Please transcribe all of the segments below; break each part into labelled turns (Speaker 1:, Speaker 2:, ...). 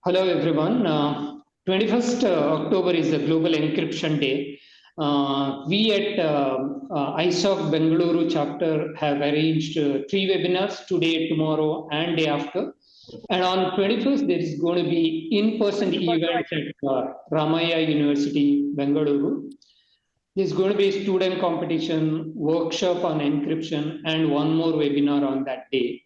Speaker 1: Hello everyone. 21st October is the Global Encryption Day. We at ISOC Bengaluru chapter have arranged three webinars today, tomorrow, and day after. And on 21st, there is going to be in-person events at Ramaya University, Bengaluru. There's going to be a student competition, workshop on encryption, and one more webinar on that day.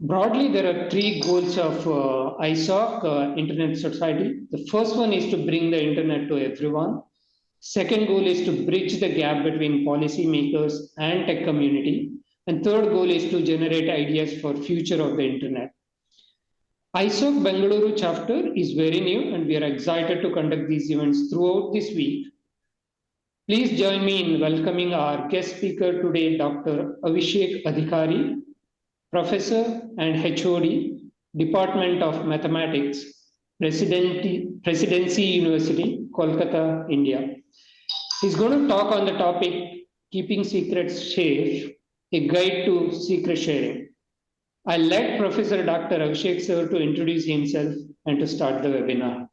Speaker 1: Broadly, there are three goals of ISOC, Internet Society. The first one is to bring the internet to everyone. Second goal is to bridge the gap between policymakers and tech community. And third goal is to generate ideas for future of the internet. ISOC Bengaluru chapter is very new and we are excited to conduct these events throughout this week. Please join me in welcoming our guest speaker today, Dr. Avishek Adhikari, Professor and HOD, Department of Mathematics, Presidency University, Kolkata, India. He's going to talk on the topic, Keeping Secrets Safe, a guide to secret sharing. I'll let Professor Dr. Avishek sir to introduce himself and to start the webinar.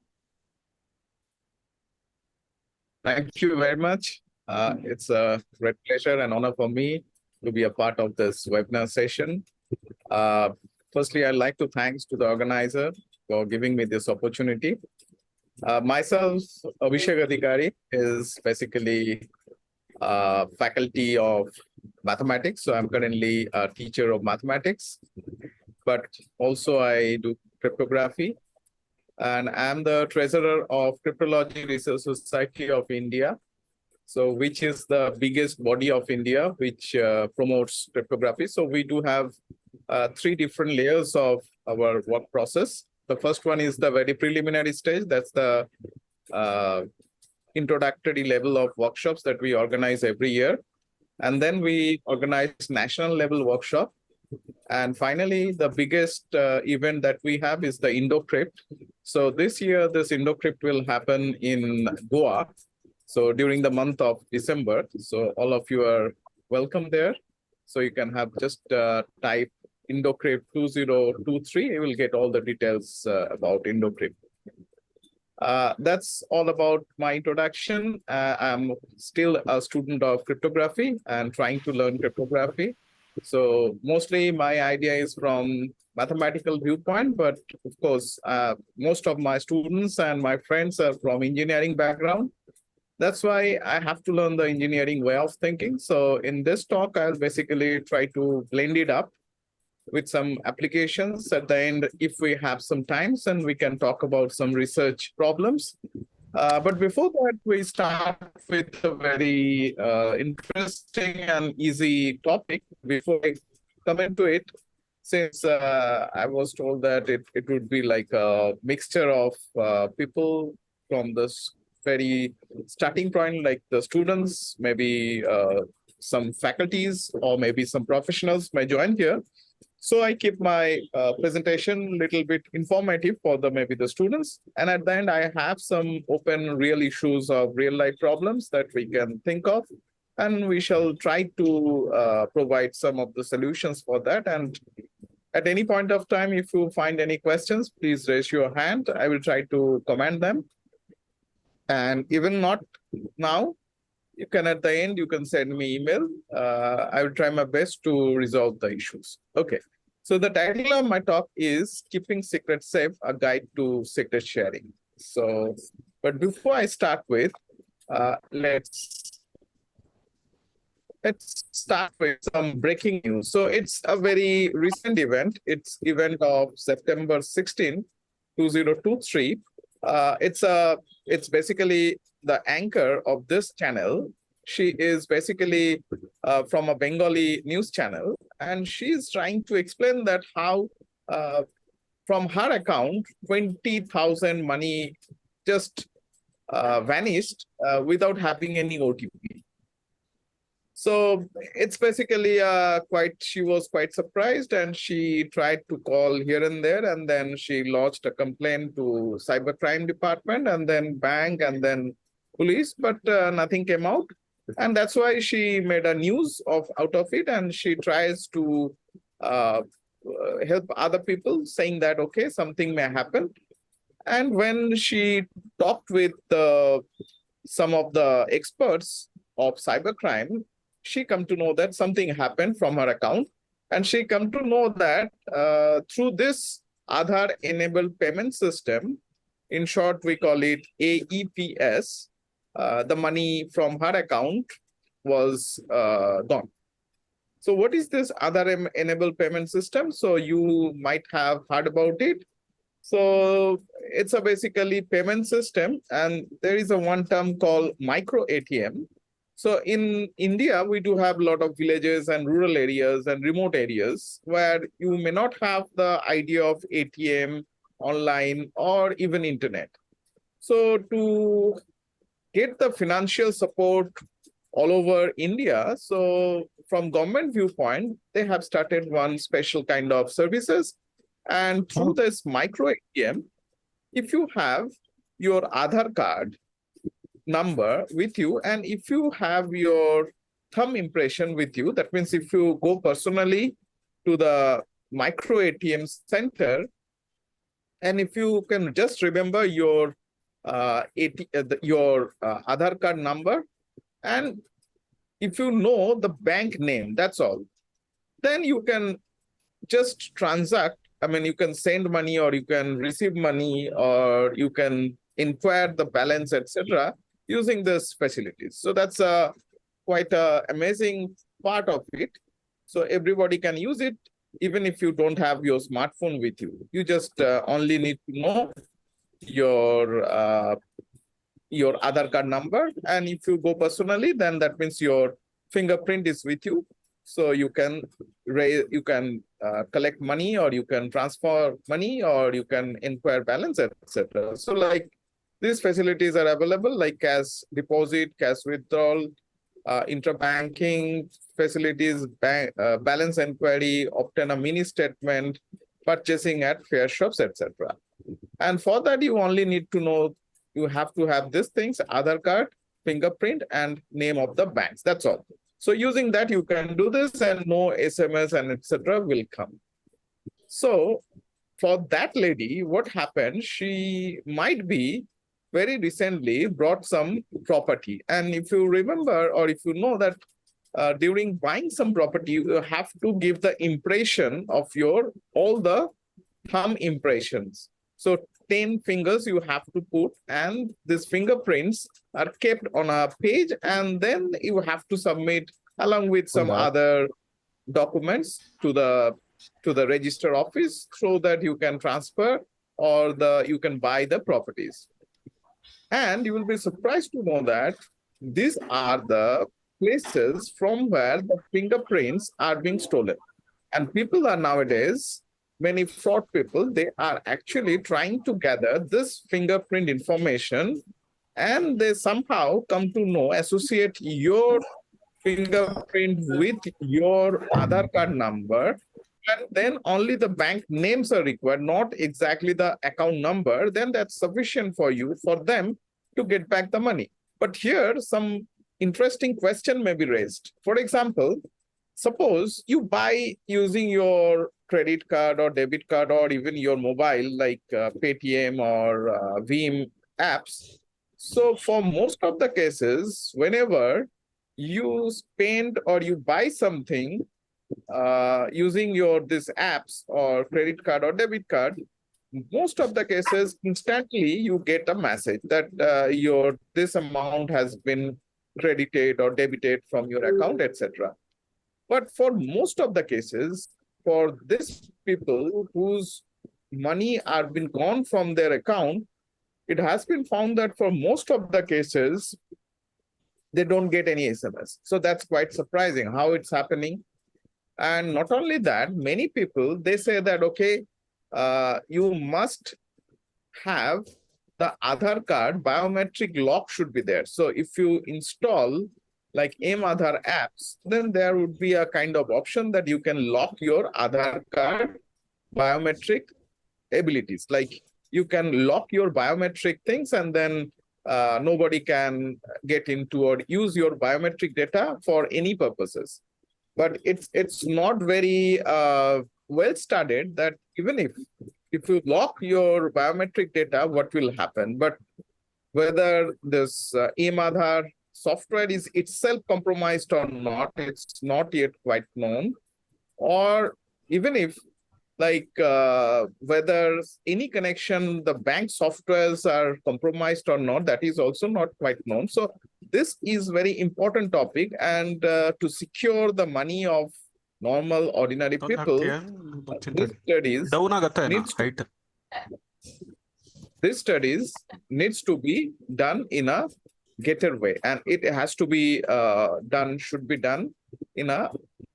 Speaker 2: Thank you very much. It's a great pleasure and honor for me to be a part of this webinar session. Firstly, I'd like to thank to the organizer for giving me this opportunity. Myself, Avishek Adhikari, is basically faculty of mathematics. So I'm currently a teacher of mathematics, but also I do cryptography. And I'm the treasurer of Cryptology Research Society of India, so which is the biggest body of India which promotes cryptography. So we do have three different layers of our work process. The first one is the very preliminary stage. That's the introductory level of workshops that we organize every year. And then we organize national level workshop. And finally, the biggest event that we have is the IndoCrypt. So this year, this IndoCrypt will happen in Goa. So during the month of December. So all of you are welcome there. So you can have just type IndoCrypt 2023. You will get all the details about IndoCrypt. That's all about my introduction. I'm still a student of cryptography and trying to learn cryptography. So mostly my idea is from mathematical viewpoint, but of course, most of my students and my friends are from engineering background. That's why I have to learn the engineering way of thinking. So in this talk, I'll basically try to blend it up with some applications at the end. If we have some time, then we can talk about some research problems. But before that, we start with a very interesting and easy topic. Before I come into it, since I was told that it would be like a mixture of people from this very starting point, like the students, maybe some faculties, or maybe some professionals may join here. So I keep my presentation a little bit informative for maybe the students. And at the end, I have some open real issues of real life problems that we can think of. And we shall try to provide some of the solutions for that. And at any point of time, if you find any questions, please raise your hand. I will try to comment them. And even not now, you can at the end, you can send me email. I will try my best to resolve the issues. Okay. So the title of my talk is Keeping Secrets Safe, a guide to secret sharing. So, but before I start with, let's start with some breaking news. So it's a very recent event. It's event of September 16, 2023. It's basically the anchor of this channel. She is basically from a Bengali news channel, and she is trying to explain that how from her account, 20,000 money just vanished without having any OTP. So it's basically she was quite surprised, and she tried to call here and there, and then she lodged a complaint to cybercrime department, and then bank, and then police, but nothing came out. And that's why she made a news out of it, and she tries to help other people, saying that, okay, something may happen. And when she talked with some of the experts of cybercrime, she come to know that something happened from her account. And she come to know that through this Aadhaar-enabled payment system, in short, we call it AEPS, the money from her account was gone. So what is this Aadhaar-enabled payment system? So you might have heard about it. So it's a basically payment system, and there is a one term called micro ATM. So in India, we do have a lot of villages and rural areas and remote areas where you may not have the idea of ATM, online, or even internet. So to get the financial support all over India, so from government viewpoint, they have started one special kind of services. And through this micro ATM, if you have your Aadhaar card number with you, and if you have your thumb impression with you, that means if you go personally to the micro ATM center, and if you can just remember your Aadhaar card number, and if you know the bank name, that's all, then you can just transact. I mean, you can send money, or you can receive money, or you can inquire the balance, etc., using this facilities. So that's quite a amazing part of it. So everybody can use it, even if you don't have your smartphone with you. You just only need to know your Aadhaar card number, and if you go personally, then that means your fingerprint is with you. So you can collect money, or you can transfer money, or you can inquire balance, etc. So like these facilities are available, like cash deposit, cash withdrawal, interbanking facilities, balance inquiry, obtain a mini statement, purchasing at fair shops, etc. And for that, you only need to know, you have to have these things: Aadhaar card, fingerprint, and name of the banks. That's all. So using that, you can do this, and no SMS and etc. will come. So for that lady, what happened? She might be very recently brought some property. And if you remember, or if you know that during buying some property, you have to give the impression of your all the thumb impressions. So 10 fingers you have to put, and these fingerprints are kept on a page, and then you have to submit along with some other documents to the register office, so that you can transfer, or you can buy the properties. And you will be surprised to know that these are the places from where the fingerprints are being stolen. And people are nowadays, many fraud people, they are actually trying to gather this fingerprint information, and they somehow come to know, associate your fingerprint with your Aadhaar card number, and then only the bank names are required, not exactly the account number. Then that's sufficient for them to get back the money. But here, some interesting question may be raised. For example, suppose you buy using your credit card or debit card, or even your mobile, like Paytm or Veem apps. So for most of the cases, whenever you spend or you buy something using these apps or credit card or debit card, most of the cases instantly you get a message that this amount has been credited or debited from your account, etc. But for most of the cases, for these people whose money are been gone from their account, it has been found that for most of the cases, they don't get any SMS. So that's quite surprising how it's happening. And not only that, many people, they say that, okay, you must have the Aadhaar card biometric lock should be there. So if you install like AM Aadhaar apps, then there would be a kind of option that you can lock your Aadhaar card biometric abilities. Like you can lock your biometric things, and then nobody can get into or use your biometric data for any purposes. But it's not very well studied that even if if you lock your biometric data, what will happen? But whether this AM Aadhaar software is itself compromised or not, it's not yet quite known. Or even if whether any connection, the bank softwares are compromised or not, that is also not quite known. So this is very important topic, and to secure the money of normal ordinary people, these studies needs to these studies needs to be done in a getter way, and it has to be should be done in a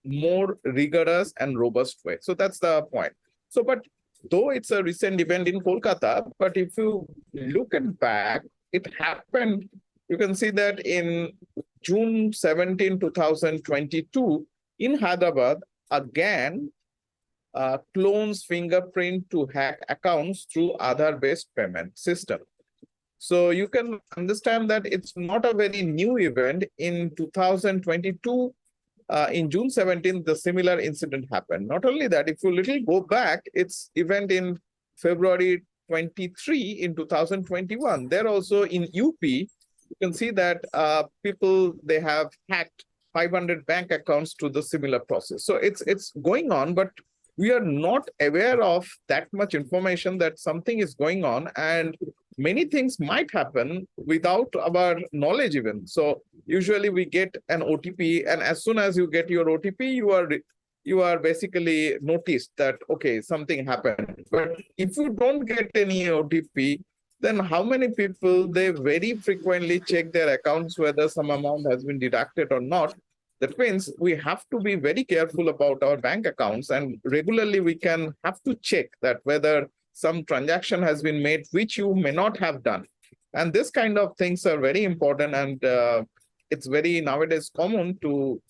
Speaker 2: more rigorous and robust way. So that's the point. So, but though it's a recent event in Kolkata, but if you look at back, it happened, you can see that in June 17, 2022, in Hyderabad, again, clones fingerprint to hack accounts through Aadhaar-based payment system. So you can understand that it's not a very new event. In 2022, in June 17th, the similar incident happened. Not only that, if you little go back, it's event in February 23 in 2021. There also in UP, you can see that people, they have hacked 500 bank accounts to the similar process. So it's going on, but we are not aware of that much information that something is going on, and many things might happen without our knowledge even. So usually we get an OTP, and as soon as you get your OTP, you are basically noticed that, okay, something happened. But if you don't get any OTP, then how many people, they very frequently check their accounts whether some amount has been deducted or not. That means we have to be very careful about our bank accounts, and regularly we can have to check that whether some transaction has been made, which you may not have done. And this kind of things are very important, and it's very nowadays common to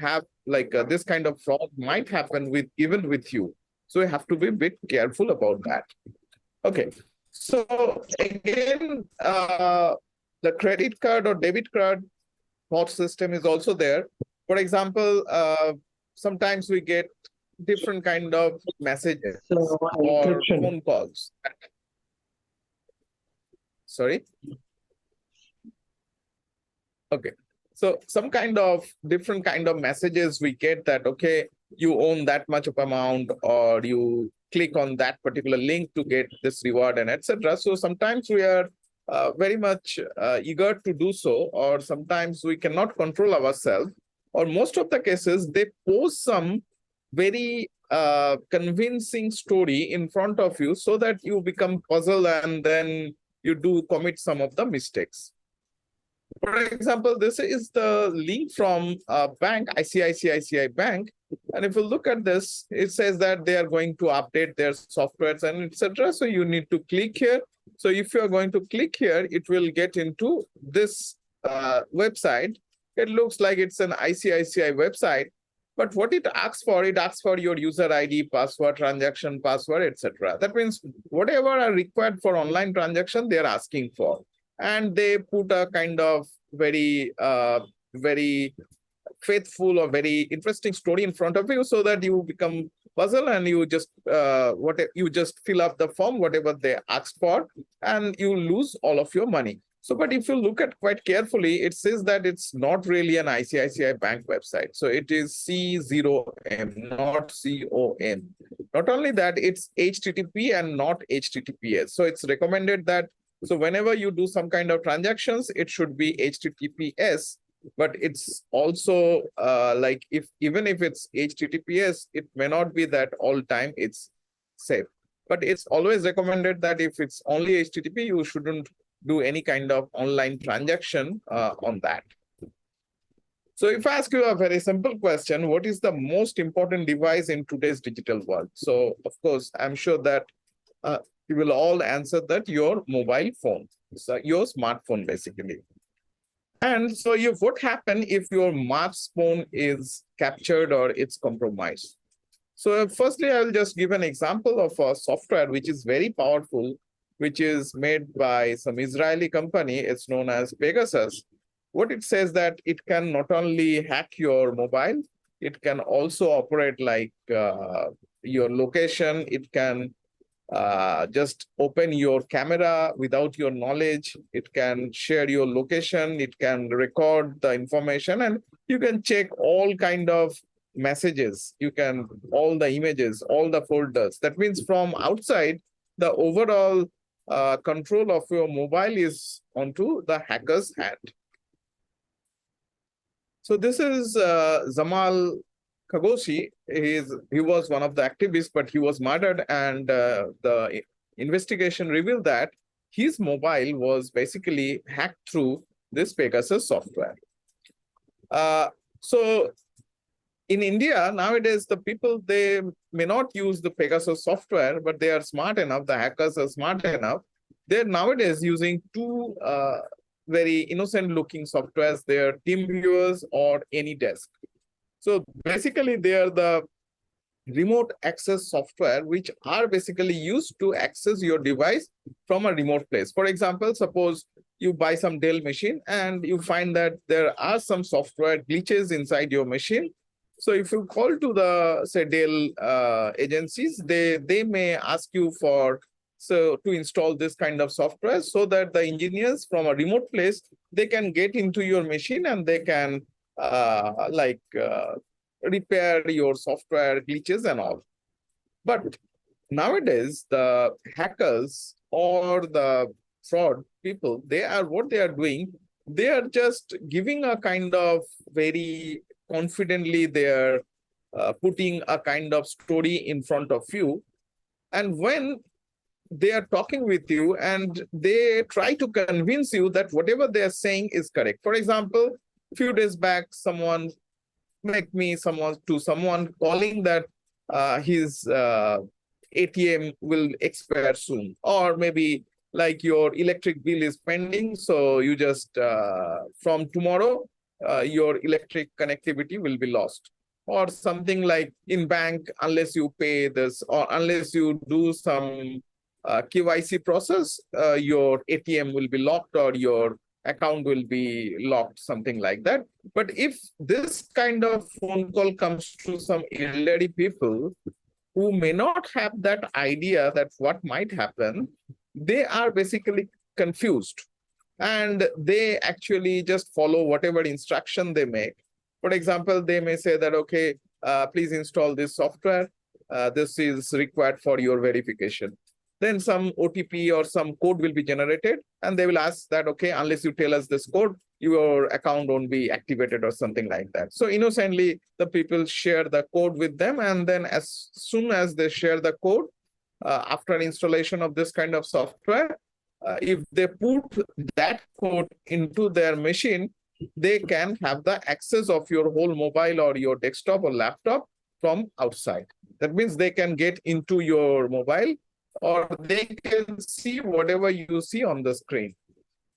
Speaker 2: have this kind of fraud might happen with even with you. So you have to be a bit careful about that. Okay, so again, the credit card or debit card fraud system is also there. For example, sometimes we get different kind of messages or phone calls. Sorry. Okay. So some kind of different kind of messages we get that, okay, you own that much of amount, or you click on that particular link to get this reward, and etc. So sometimes we are very much eager to do so, or sometimes we cannot control ourselves, or most of the cases they post some very convincing story in front of you so that you become puzzled, and then you do commit some of the mistakes. For example, this is the link from bank, ICICI Bank. And if you look at this, it says that they are going to update their softwares and etc. So you need to click here. So if you are going to click here, it will get into this website. It looks like it's an ICICI website. But what it asks for your user ID, password, transaction password, etc. That means whatever are required for online transaction, they are asking for. And they put a kind of very faithful or very interesting story in front of you, so that you become puzzled, and you just you just fill up the form, whatever they asked for, and you lose all of your money. So, but if you look at quite carefully, it says that it's not really an ICICI Bank website. So it is C0M, not COM. Not only that, it's HTTP and not HTTPS. So it's recommended that, so whenever you do some kind of transactions, it should be HTTPS, but it's also even if it's HTTPS, it may not be that all time it's safe. But it's always recommended that if it's only HTTP, you shouldn't do any kind of online transaction on that. So if I ask you a very simple question, what is the most important device in today's digital world? So of course, I'm sure that you will all answer that your mobile phone, so your smartphone basically. And so what happens if your smartphone is captured or it's compromised? So firstly, I'll just give an example of a software which is very powerful, which is made by some Israeli company. It's known as Pegasus. What it says that it can not only hack your mobile, it can also operate like your location. It can just open your camera without your knowledge. It can share your location. It can record the information, and you can check all kind of messages. You can all the images, all the folders. That means from outside, the overall control of your mobile is onto the hacker's hand. So this is Zamal Kagoshi. He was one of the activists, but he was murdered, and the investigation revealed that his mobile was basically hacked through this Pegasus software. So in India, nowadays, the people, they may not use the Pegasus software, but they are smart enough, the hackers are smart enough. They're nowadays using two very innocent looking softwares. They're TeamViewers or AnyDesk. So basically, they are the remote access software, which are basically used to access your device from a remote place. For example, suppose you buy some Dell machine and you find that there are some software glitches inside your machine. So if you call to the, say, Dell agencies, they may ask you to install this kind of software so that the engineers from a remote place, they can get into your machine and they can repair your software glitches and all. But nowadays, the hackers or the fraud people, what they are doing, they are just giving a kind of very confidently, they are putting a kind of story in front of you. And when they are talking with you and they try to convince you that whatever they are saying is correct. For example, a few days back, someone calling that his ATM will expire soon, or maybe like your electric bill is pending, so you just from tomorrow your electric connectivity will be lost, or something like in bank, unless you pay this or unless you do some KYC process, your ATM will be locked or your account will be locked, something like that. But if this kind of phone call comes to some elderly people who may not have that idea that what might happen, they are basically confused and they actually just follow whatever instruction they make. For example, they may say that, okay, please install this software. This is required for your verification. Then some OTP or some code will be generated, and they will ask that, okay, unless you tell us this code, your account won't be activated or something like that. So innocently, the people share the code with them, and then as soon as they share the code, after installation of this kind of software, if they put that code into their machine, they can have the access of your whole mobile or your desktop or laptop from outside. That means they can get into your mobile, or they can see whatever you see on the screen.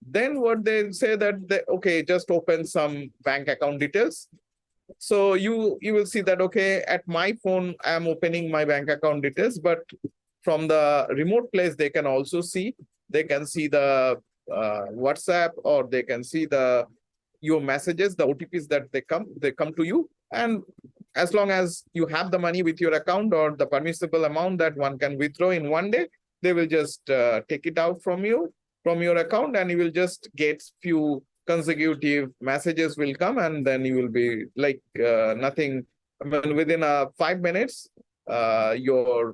Speaker 2: Then what they say that, okay, just open some bank account details. So you will see that, okay, at my phone, I'm opening my bank account details, but from the remote place, they can also see, they can see the WhatsApp, or they can see your messages, the OTPs that they come to you. And as long as you have the money with your account or the permissible amount that one can withdraw in one day, they will just take it out from your account, and you will just get few consecutive messages will come, and then you will be like nothing. I mean, within 5 minutes, all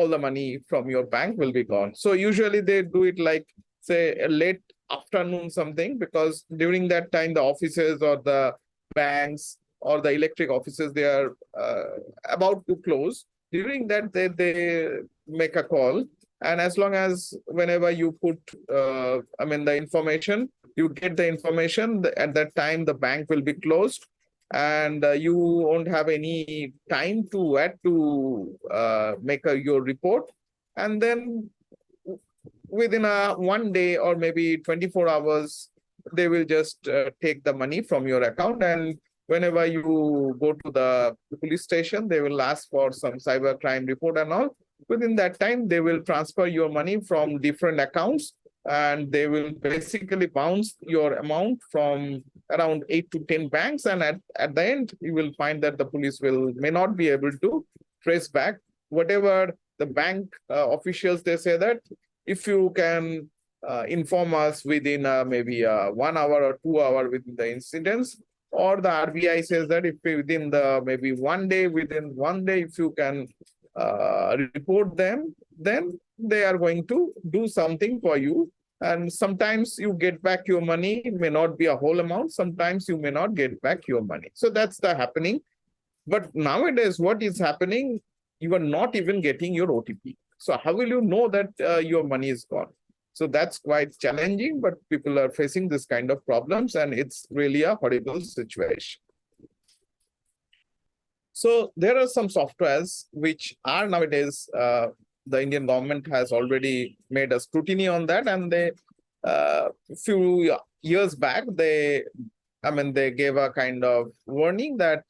Speaker 2: the money from your bank will be gone. So usually they do it like, say, a late afternoon something, because during that time the offices or the banks or the electric offices, they are about to close. During that, they make a call, and as long as whenever you put the information, you get the information, at that time the bank will be closed, and you won't have any time to make your report. And then within one day or maybe 24 hours, they will just take the money from your account. And whenever you go to the police station, they will ask for some cyber crime report and all. Within that time, they will transfer your money from different accounts, and they will basically bounce your amount from around 8 to 10 banks. And at the end, you will find that the police may not be able to trace back whatever the bank officials, they say that if you can inform us within maybe 1 hour or 2 hour within the incidents, or the RBI says that if within the maybe 1 day, within 1 day, if you can report them, then they are going to do something for you. And sometimes you get back your money. It may not be a whole amount. Sometimes you may not get back your money. So that's the happening. But nowadays, what is happening? You are not even getting your OTP. So how will you know that your money is gone? So that's quite challenging, but people are facing this kind of problems, and it's really a horrible situation. So there are some softwares which are nowadays, the Indian government has already made a scrutiny on that, and they, few years back, they gave a kind of warning that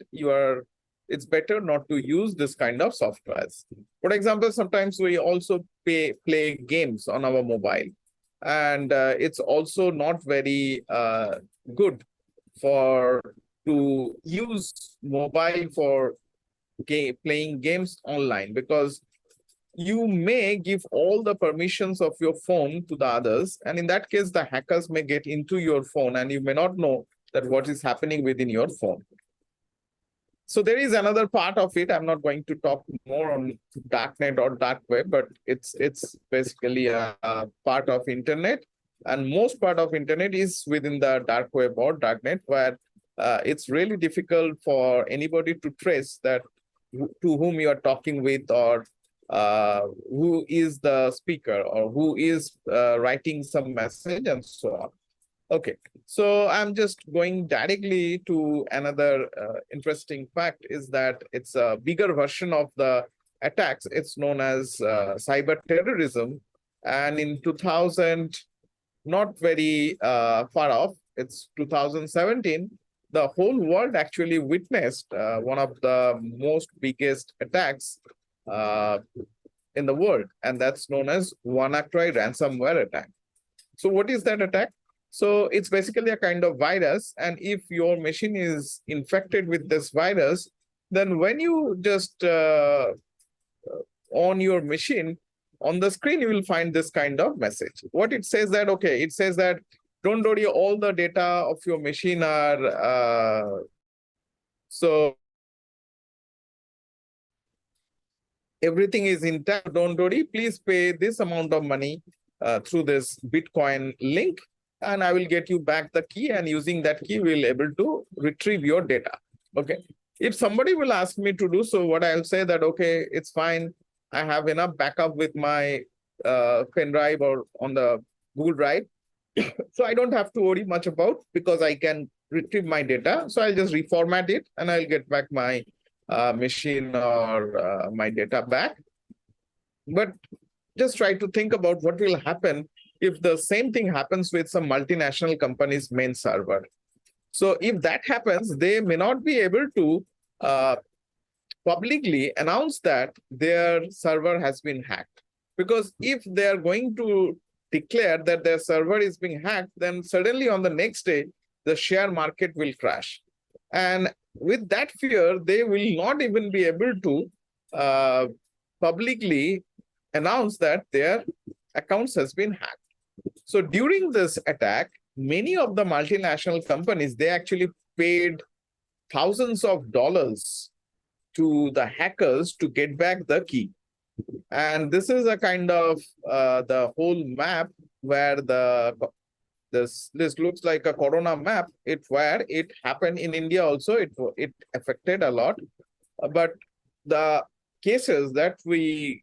Speaker 2: it's better not to use this kind of softwares. For example, sometimes we also play games on our mobile, and it's also not very good to use mobile for playing games online, because you may give all the permissions of your phone to the others, and in that case, the hackers may get into your phone, and you may not know that what is happening within your phone. So there is another part of it. I'm not going to talk more on darknet or dark web, but it's basically a part of internet, and most part of internet is within the dark web or darknet, where it's really difficult for anybody to trace that to whom you are talking with, or who is the speaker, or who is writing some message, and so on. Okay, so I'm just going directly to another interesting fact, is that it's a bigger version of the attacks. It's known as cyber terrorism. And in 2000, not very far off, it's 2017, the whole world actually witnessed one of the most biggest attacks in the world, and that's known as WannaCry ransomware attack. So what is that attack? So it's basically a kind of virus, and if your machine is infected with this virus, then when you just on your machine, on the screen, you will find this kind of message. What it says that, okay, it says that, don't worry, all the data of your machine are, so everything is intact, don't worry, please pay this amount of money through this Bitcoin link, and I will get you back the key, and using that key, we'll be able to retrieve your data. Okay. If somebody will ask me to do so, what I'll say that, okay, it's fine. I have enough backup with my pen drive or on the Google Drive. So I don't have to worry much about, because I can retrieve my data. So I'll just reformat it, and I'll get back my machine or my data back. But just try to think about what will happen if the same thing happens with some multinational company's main server. So if that happens, they may not be able to publicly announce that their server has been hacked. Because if they are going to declare that their server is being hacked, then suddenly on the next day, the share market will crash. And with that fear, they will not even be able to publicly announce that their accounts has been hacked. So during this attack, many of the multinational companies, they actually paid thousands of dollars to the hackers to get back the key. And this is a kind of the whole map where this looks like a corona map. Where it happened in India also, it affected a lot. But the cases that we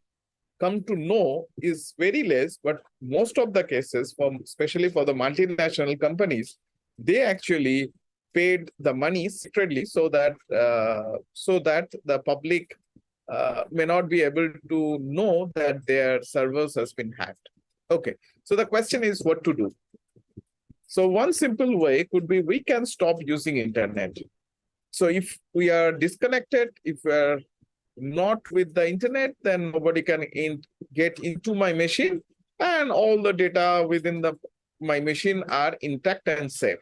Speaker 2: come to know is very less, but most of the cases, especially for the multinational companies, they actually paid the money secretly, so that the public may not be able to know that their servers has been hacked. Okay, so the question is what to do. So one simple way could be, we can stop using internet. So if we are disconnected, if we are not with the internet, then nobody can get into my machine, and all the data within my machine are intact and safe.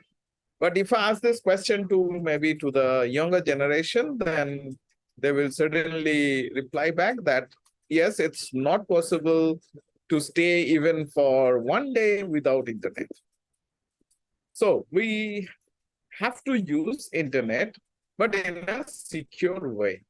Speaker 2: But if I ask this question to maybe to the younger generation, then they will certainly reply back that yes, it's not possible to stay even for one day without internet. So we have to use internet, but in a secure way.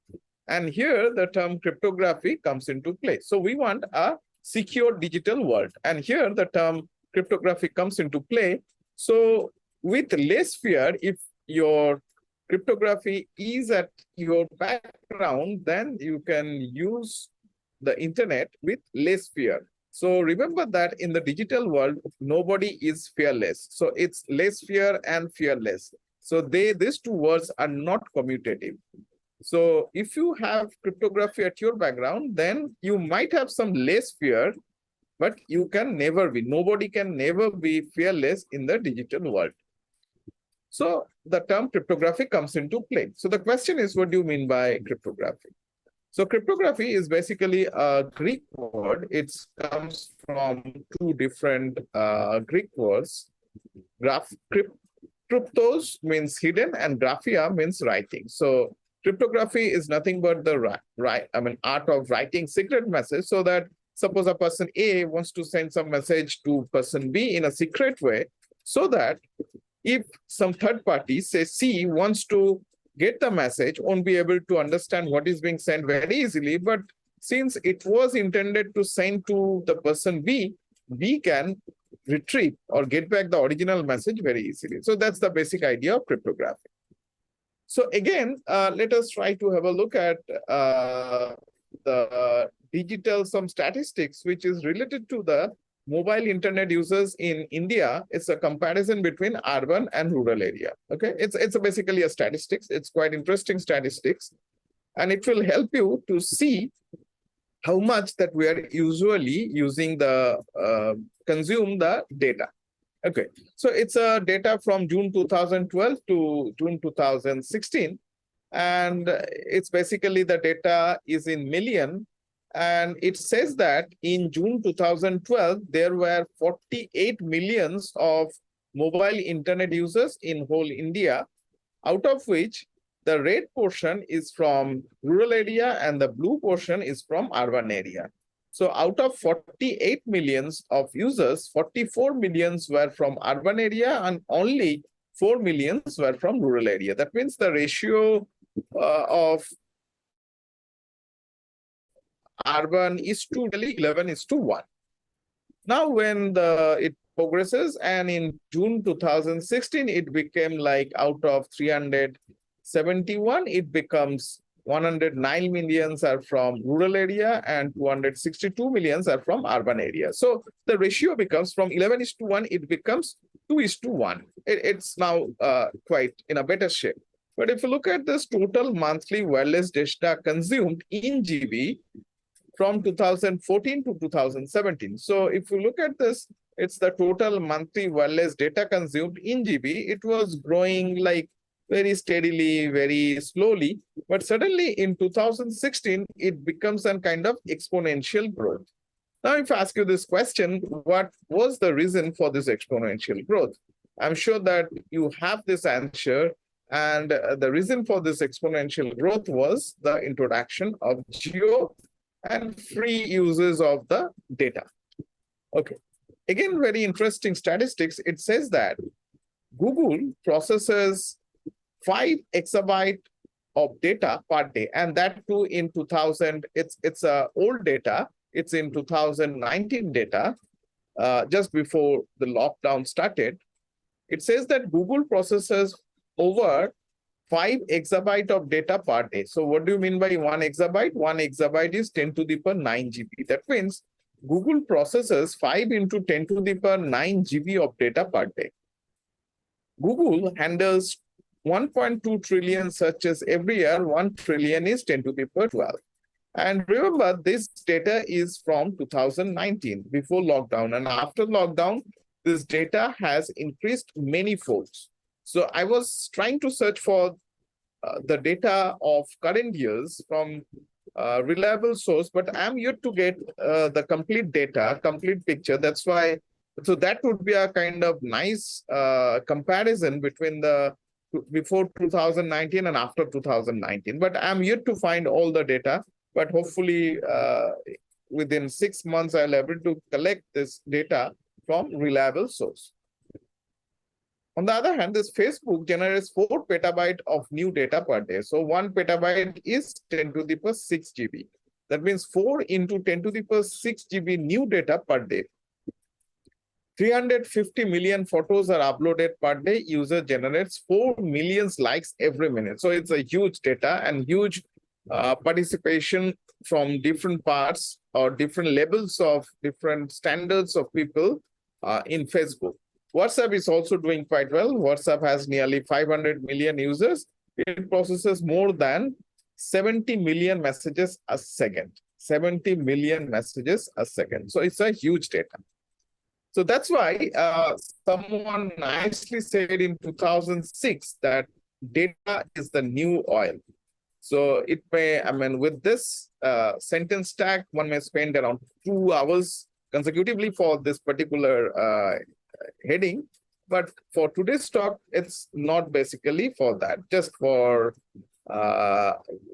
Speaker 2: And here the term cryptography comes into play. So we want a secure digital world. And here the term cryptography comes into play. So with less fear, if your cryptography is at your background, then you can use the internet with less fear. So remember that in the digital world, nobody is fearless. So it's less fear and fearless. So these two words are not commutative. So if you have cryptography at your background, then you might have some less fear, but you can never be, nobody can never be fearless in the digital world. So the term cryptography comes into play. So the question is, what do you mean by cryptography? So cryptography is basically a Greek word. It comes from two different Greek words. Cryptos means hidden and graphia means writing. So cryptography is nothing but the art of writing secret message, so that suppose a person A wants to send some message to person B in a secret way, so that if some third party, say C, wants to get the message, won't be able to understand what is being sent very easily. But since it was intended to send to the person B, B can retrieve or get back the original message very easily. So that's the basic idea of cryptography. So again, let us try to have a look at the digital some statistics, which is related to the mobile internet users in India. It's a comparison between urban and rural area. Okay, it's basically a statistics. It's quite interesting statistics, and it will help you to see how much that we are usually using the consume the data. Okay, so it's data from June 2012 to June 2016, and it's basically the data is in million. And it says that in June 2012, there were 48 millions of mobile internet users in whole India, out of which the red portion is from rural area and the blue portion is from urban area. So out of 48 millions of users, 44 millions were from urban area and only 4 millions were from rural area. That means the ratio of urban is to 11:1. Now when it progresses, and in June 2016, it became like out of 371, it becomes 109 millions are from rural area and 262 millions are from urban area. So the ratio becomes from 11:1, it becomes 2:1. It's now quite in a better shape. But if you look at this total monthly wireless data consumed in GB from 2014 to 2017. So if you look at this, it's the total monthly wireless data consumed in GB. It was growing like very steadily, very slowly. But suddenly in 2016, it becomes a kind of exponential growth. Now, if I ask you this question, what was the reason for this exponential growth? I'm sure that you have this answer. And the reason for this exponential growth was the introduction of geo and free uses of the data. Okay. Again, very interesting statistics. It says that Google processes 5 exabyte of data per day, and that too in 2000. It's old data. It's in 2019 data, just before the lockdown started. It says that Google processes over 5 exabyte of data per day. So what do you mean by 1 exabyte? 1 exabyte is 10 to the power 9 GB. That means Google processes 5 into 10 to the power 9 GB of data per day. Google handles 1.2 trillion searches every year. 1 trillion is 10 to the power 12. And remember, this data is from 2019, before lockdown. And after lockdown, this data has increased many folds. So I was trying to search for the data of current years from reliable source, but I'm yet to get the complete data, complete picture. That's why, so that would be a kind of nice comparison between the before 2019 and after 2019. But I'm yet to find all the data. but hopefully within 6 months, I'll be able to collect this data from reliable source. On the other hand, this Facebook generates 4 petabyte of new data per day. So 1 petabyte is 10 to the power 6 GB. That means 4 into 10 to the power 6 GB new data per day. 350 million photos are uploaded per day. User generates 4 million likes every minute. So it's a huge data and huge participation from different parts or different levels of different standards of people in Facebook. WhatsApp is also doing quite well. WhatsApp has nearly 500 million users. It processes more than 70 million messages a second. 70 million messages a second. So it's a huge data. So that's why someone nicely said in 2006 that data is the new oil. So it may, I mean, with this sentence tag, one may spend around 2 hours consecutively for this particular heading. But for today's talk, it's not basically for that, just for,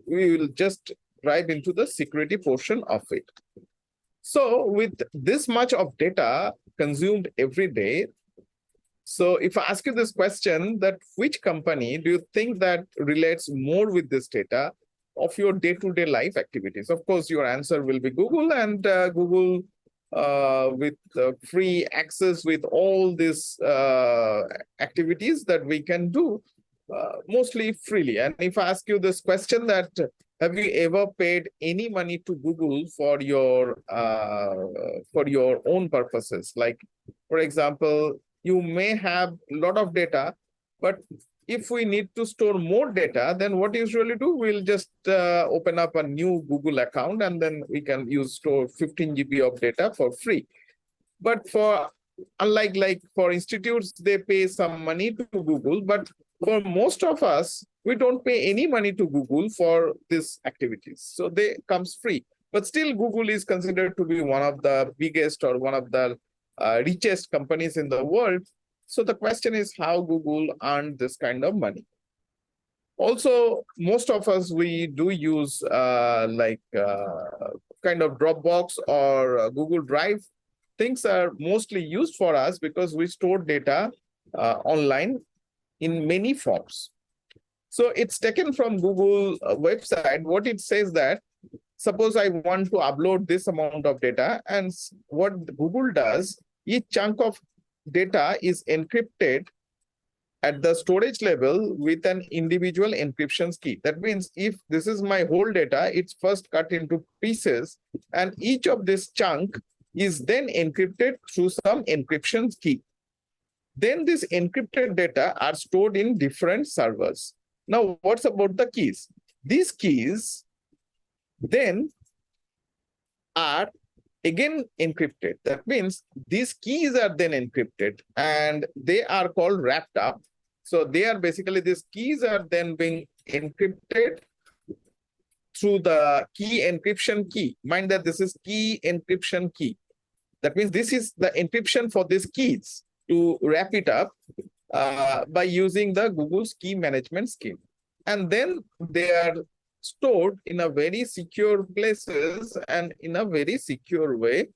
Speaker 2: we will just dive into the security portion of it. So with this much of data consumed every day, so if I ask you this question, that which company do you think that relates more with this data of your day-to-day life activities? Of course, your answer will be Google, and Google with free access with all these activities that we can do mostly freely. And if I ask you this question that have you ever paid any money to Google for your own purposes? Like, for example, you may have a lot of data, but if we need to store more data, then what usually do? We'll just open up a new Google account, and then we can store 15 GB of data for free. But for unlike like for institutes, they pay some money to Google, but for most of us, we don't pay any money to Google for these activities. So they comes free. But still, Google is considered to be one of the biggest or one of the richest companies in the world. So the question is how Google earned this kind of money. Also, most of us, we do use kind of Dropbox or Google Drive. Things are mostly used for us because we store data online in many forms. So it's taken from Google website. What it says that, suppose I want to upload this amount of data, and what Google does, each chunk of data is encrypted at the storage level with an individual encryption key. That means if this is my whole data, it's first cut into pieces, and each of this chunk is then encrypted through some encryption key. Then this encrypted data are stored in different servers. Now, what's about the keys? These keys then are again encrypted. That means these keys are then encrypted and they are called wrapped up. So they are basically, these keys are then being encrypted through the key encryption key. Mind that this is key encryption key. That means this is the encryption for these keys to wrap it up by using the Google's key management scheme. And then they are stored in a very secure places and in a very secure way,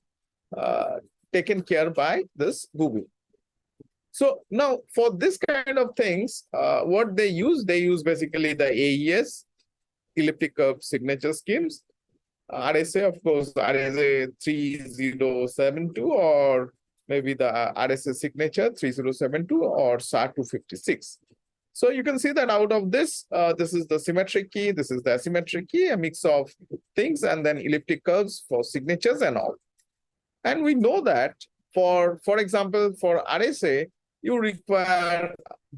Speaker 2: taken care by this Google. So now for this kind of things, what they use basically the AES, elliptic curve signature schemes, RSA, of course, RSA 3072, or maybe the RSA signature 3072 or SAR 256. So you can see that out of this, this is the symmetric key, this is the asymmetric key, a mix of things, and then elliptic curves for signatures and all. And we know that for example, for RSA, you require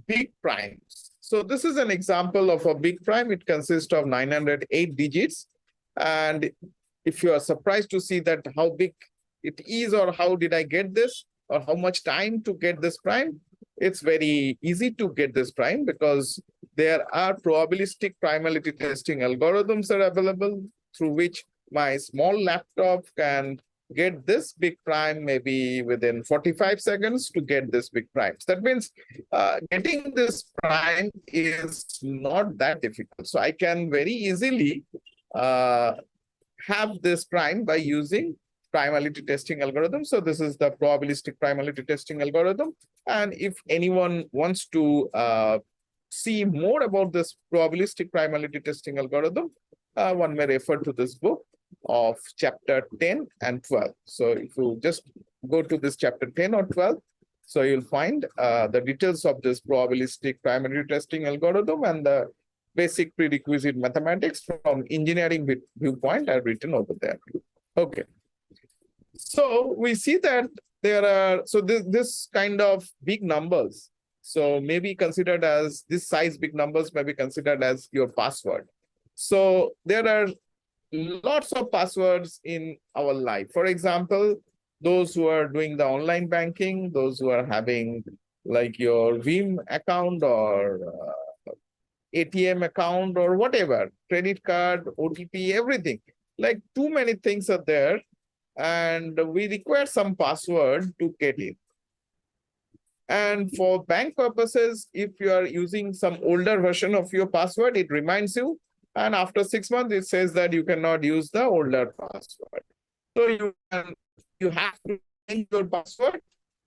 Speaker 2: big primes. So this is an example of a big prime. It consists of 908 digits. And if you are surprised to see that how big it is, or how did I get this, or how much time to get this prime, it's very easy to get this prime because there are probabilistic primality testing algorithms that are available through which my small laptop can get this big prime maybe within 45 seconds to get this big prime. That means getting this prime is not that difficult. So I can very easily have this crime by using primality testing algorithm. So this is the probabilistic primality testing algorithm. And if anyone wants to see more about this probabilistic primality testing algorithm, one may refer to this book of chapter 10 and 12. So if you just go to this chapter 10 or 12, so you'll find the details of this probabilistic primality testing algorithm and the basic prerequisite mathematics from engineering viewpoint are written over there. Okay. So we see that there are, so this kind of big numbers, so maybe considered as this size big numbers may be considered as your password. So there are lots of passwords in our life. For example, those who are doing the online banking, those who are having like your Vim account or ATM account or whatever, credit card, OTP, everything. Like too many things are there and we require some password to get in. And for bank purposes, if you are using some older version of your password, it reminds you. And after 6 months, it says that you cannot use the older password. So you have to change your password.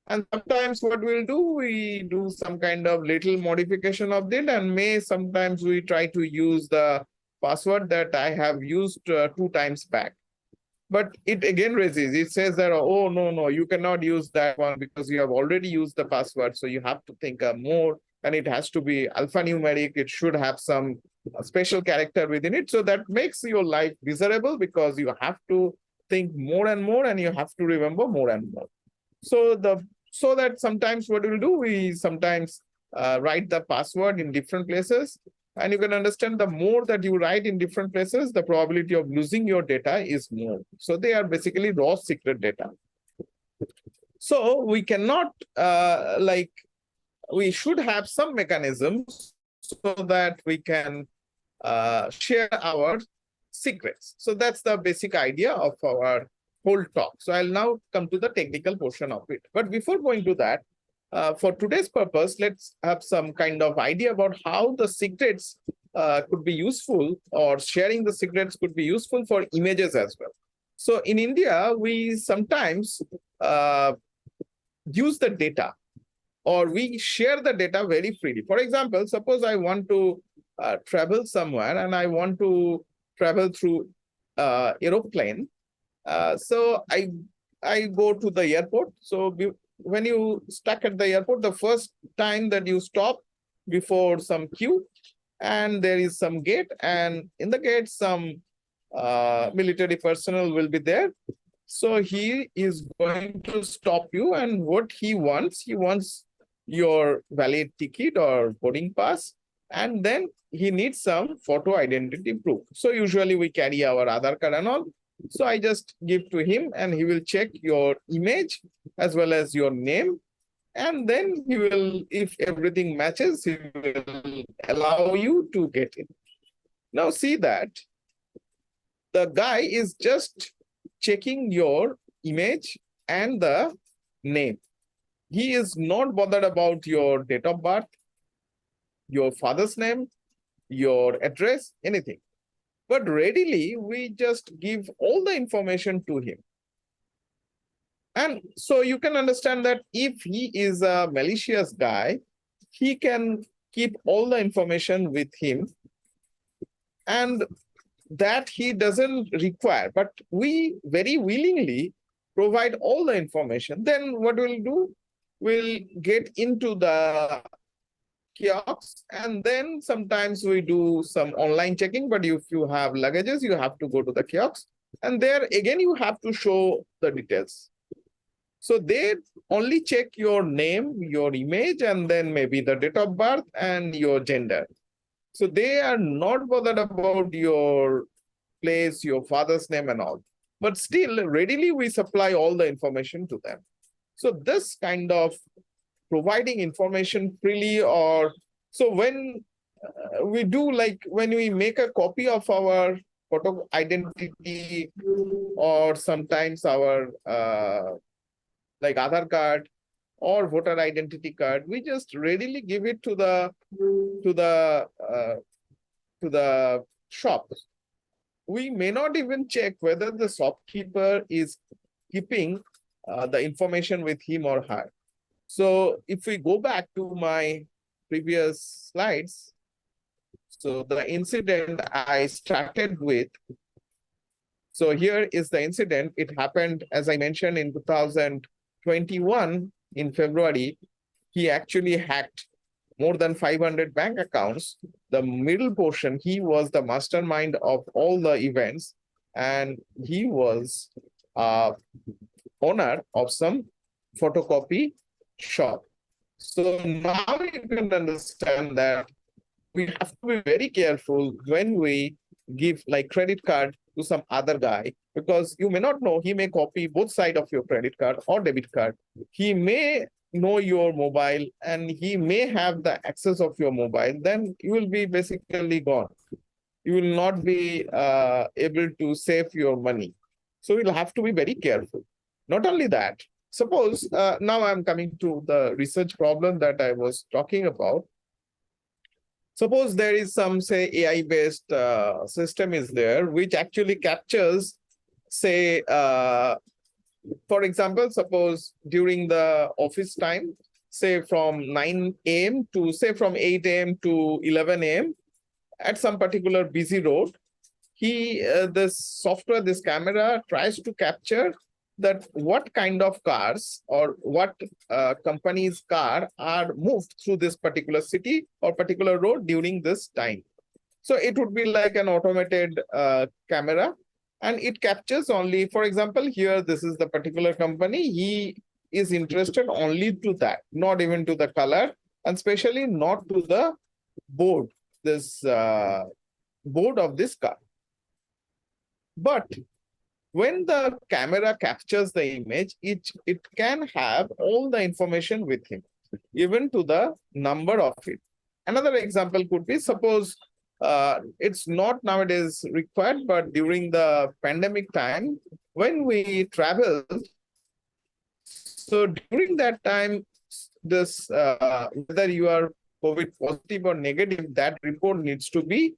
Speaker 2: And sometimes what we'll do, we do some kind of little modification of it and sometimes we try to use the password that I have used 2 times back. But it again raises, it says that, oh, no, you cannot use that one because you have already used the password. So you have to think more and it has to be alphanumeric. It should have some special character within it. So that makes your life miserable because you have to think more and more and you have to remember more and more. So that sometimes what we'll do, we sometimes write the password in different places. And you can understand the more that you write in different places, the probability of losing your data is more. So they are basically raw secret data. So we cannot, we should have some mechanisms so that we can share our secrets. So that's the basic idea of our whole talk. So I'll now come to the technical portion of it. But before going to that, for today's purpose, let's have some kind of idea about how the secrets could be useful, or sharing the secrets could be useful for images as well. So in India, we sometimes use the data, or we share the data very freely. For example, suppose I want to travel somewhere and I want to travel through aeroplane. So I go to the airport. So when you stuck at the airport, the first time that you stop before some queue, and there is some gate, and in the gate some military personnel will be there. So he is going to stop you, and what he wants your valid ticket or boarding pass, and then he needs some photo identity proof. So usually we carry our Aadhaar card and all. So I just give to him and he will check your image as well as your name. And then he will, if everything matches, he will allow you to get in. Now see that the guy is just checking your image and the name. He is not bothered about your date of birth, your father's name, your address, anything. But readily, we just give all the information to him. And so you can understand that if he is a malicious guy, he can keep all the information with him, and that he doesn't require. But we very willingly provide all the information. Then what we'll do, we'll get into the kiosks, and then sometimes we do some online checking. But if you have luggages, you have to go to the kiosks, and there again you have to show the details. So they only check your name, your image, and then maybe the date of birth and your gender. So they are not bothered about your place, your father's name and all. But still, readily we supply all the information to them. So this kind of providing information freely, or so when we do, like when we make a copy of our photo identity, or sometimes our like Aadhaar card or voter identity card, we just readily give it to the shop. we may not even check whether the shopkeeper is keeping the information with him or her. So if we go back to my previous slides, so the incident I started with, so here is the incident. It happened, as I mentioned, in 2021 in February. He actually hacked more than 500 bank accounts. The middle portion, he was the mastermind of all the events, and he was owner of some photocopy shop. So now you can understand that we have to be very careful when we give like credit card to some other guy, because you may not know, he may copy both sides of your credit card or debit card. He may know your mobile and he may have the access of your mobile. Then you will be basically gone. You will not be able to save your money. So you'll have to be very careful. Not only that, suppose now I'm coming to the research problem that I was talking about. Suppose there is some, say, AI-based system is there, which actually captures, say, for example, suppose during the office time, say from 9 a.m. to, say, from 8 a.m. to 11 a.m. at some particular busy road, this software, this camera tries to capture that what kind of cars or what company's car are moved through this particular city or particular road during this time. So it would be like an automated camera, and it captures only, for example, here, this is the particular company. He is interested only to that, not even to the color, and especially not to the board, this board of this car. But when the camera captures the image, it can have all the information with him, even to the number of it. Another example could be, suppose it's not nowadays required, but during the pandemic time, when we traveled, so during that time, this whether you are COVID positive or negative, that report needs to be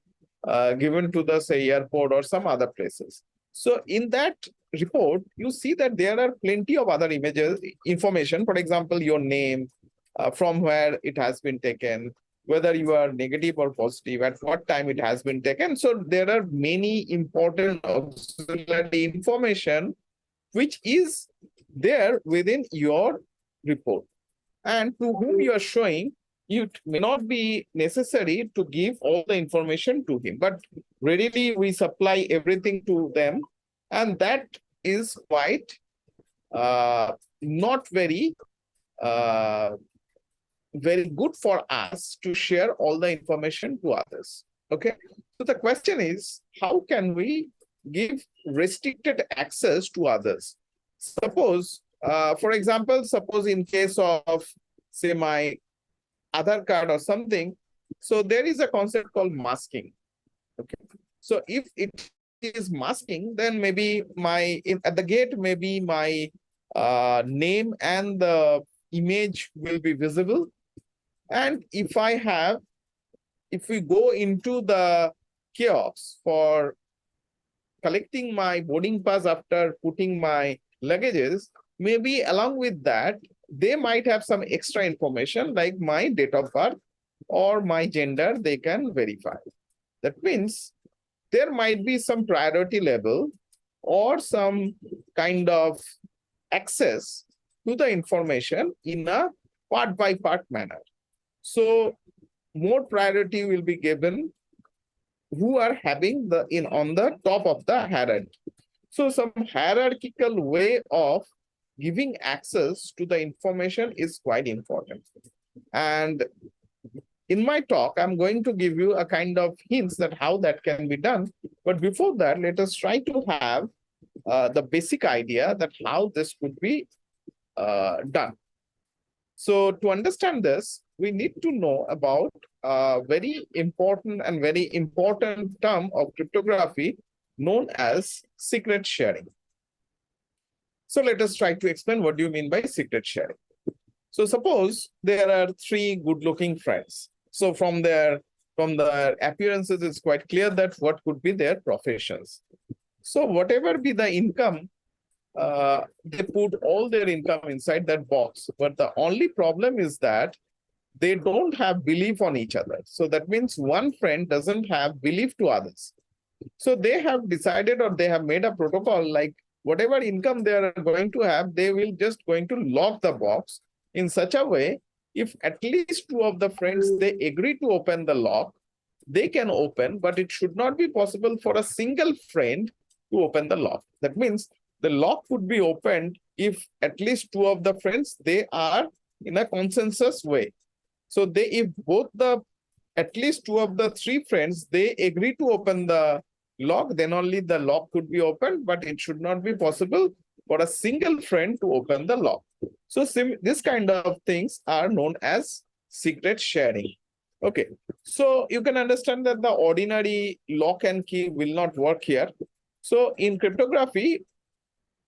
Speaker 2: given to the, say, airport or some other places. So in that report, you see that there are plenty of other images, information, for example, your name, from where it has been taken, whether you are negative or positive, at what time it has been taken. So there are many important auxiliary information which is there within your report. And to whom you are showing, it may not be necessary to give all the information to him, but readily we supply everything to them. And that is quite not very good for us to share all the information to others. Okay. So the question is, how can we give restricted access to others? Suppose, for example, suppose in case of, say, my Aadhaar card or something, so there is a concept called masking. Okay. So if it is masking, then maybe at the gate, maybe my name and the image will be visible. And if we go into the kiosks for collecting my boarding pass after putting my luggages, maybe along with that, they might have some extra information like my date of birth or my gender, they can verify. That means there might be some priority level or some kind of access to the information in a part by part manner. So more priority will be given who are having on the top of the hierarchy. So some hierarchical way of giving access to the information is quite important. And in my talk, I'm going to give you a kind of hints that how that can be done. But before that, let us try to have the basic idea that how this could be done. So to understand this, we need to know about a very important term of cryptography known as secret sharing. So let us try to explain what do you mean by secret sharing. So suppose there are three good-looking friends. So from their from the appearances, it's quite clear that what could be their professions. So whatever be the income, they put all their income inside that box. But the only problem is that they don't have belief on each other. So that means one friend doesn't have belief to others. So they have decided, or they have made a protocol, like whatever income they are going to have, they will just going to lock the box in such a way, if at least two of the friends, they agree to open the lock, they can open, but it should not be possible for a single friend to open the lock. That means the lock could be opened if at least two of the friends, they are in a consensus way. So if both at least two of the three friends, they agree to open the lock, then only the lock could be opened, but it should not be possible for a single friend to open the lock. So this kind of things are known as secret sharing. Okay, so you can understand that the ordinary lock and key will not work here. So in cryptography,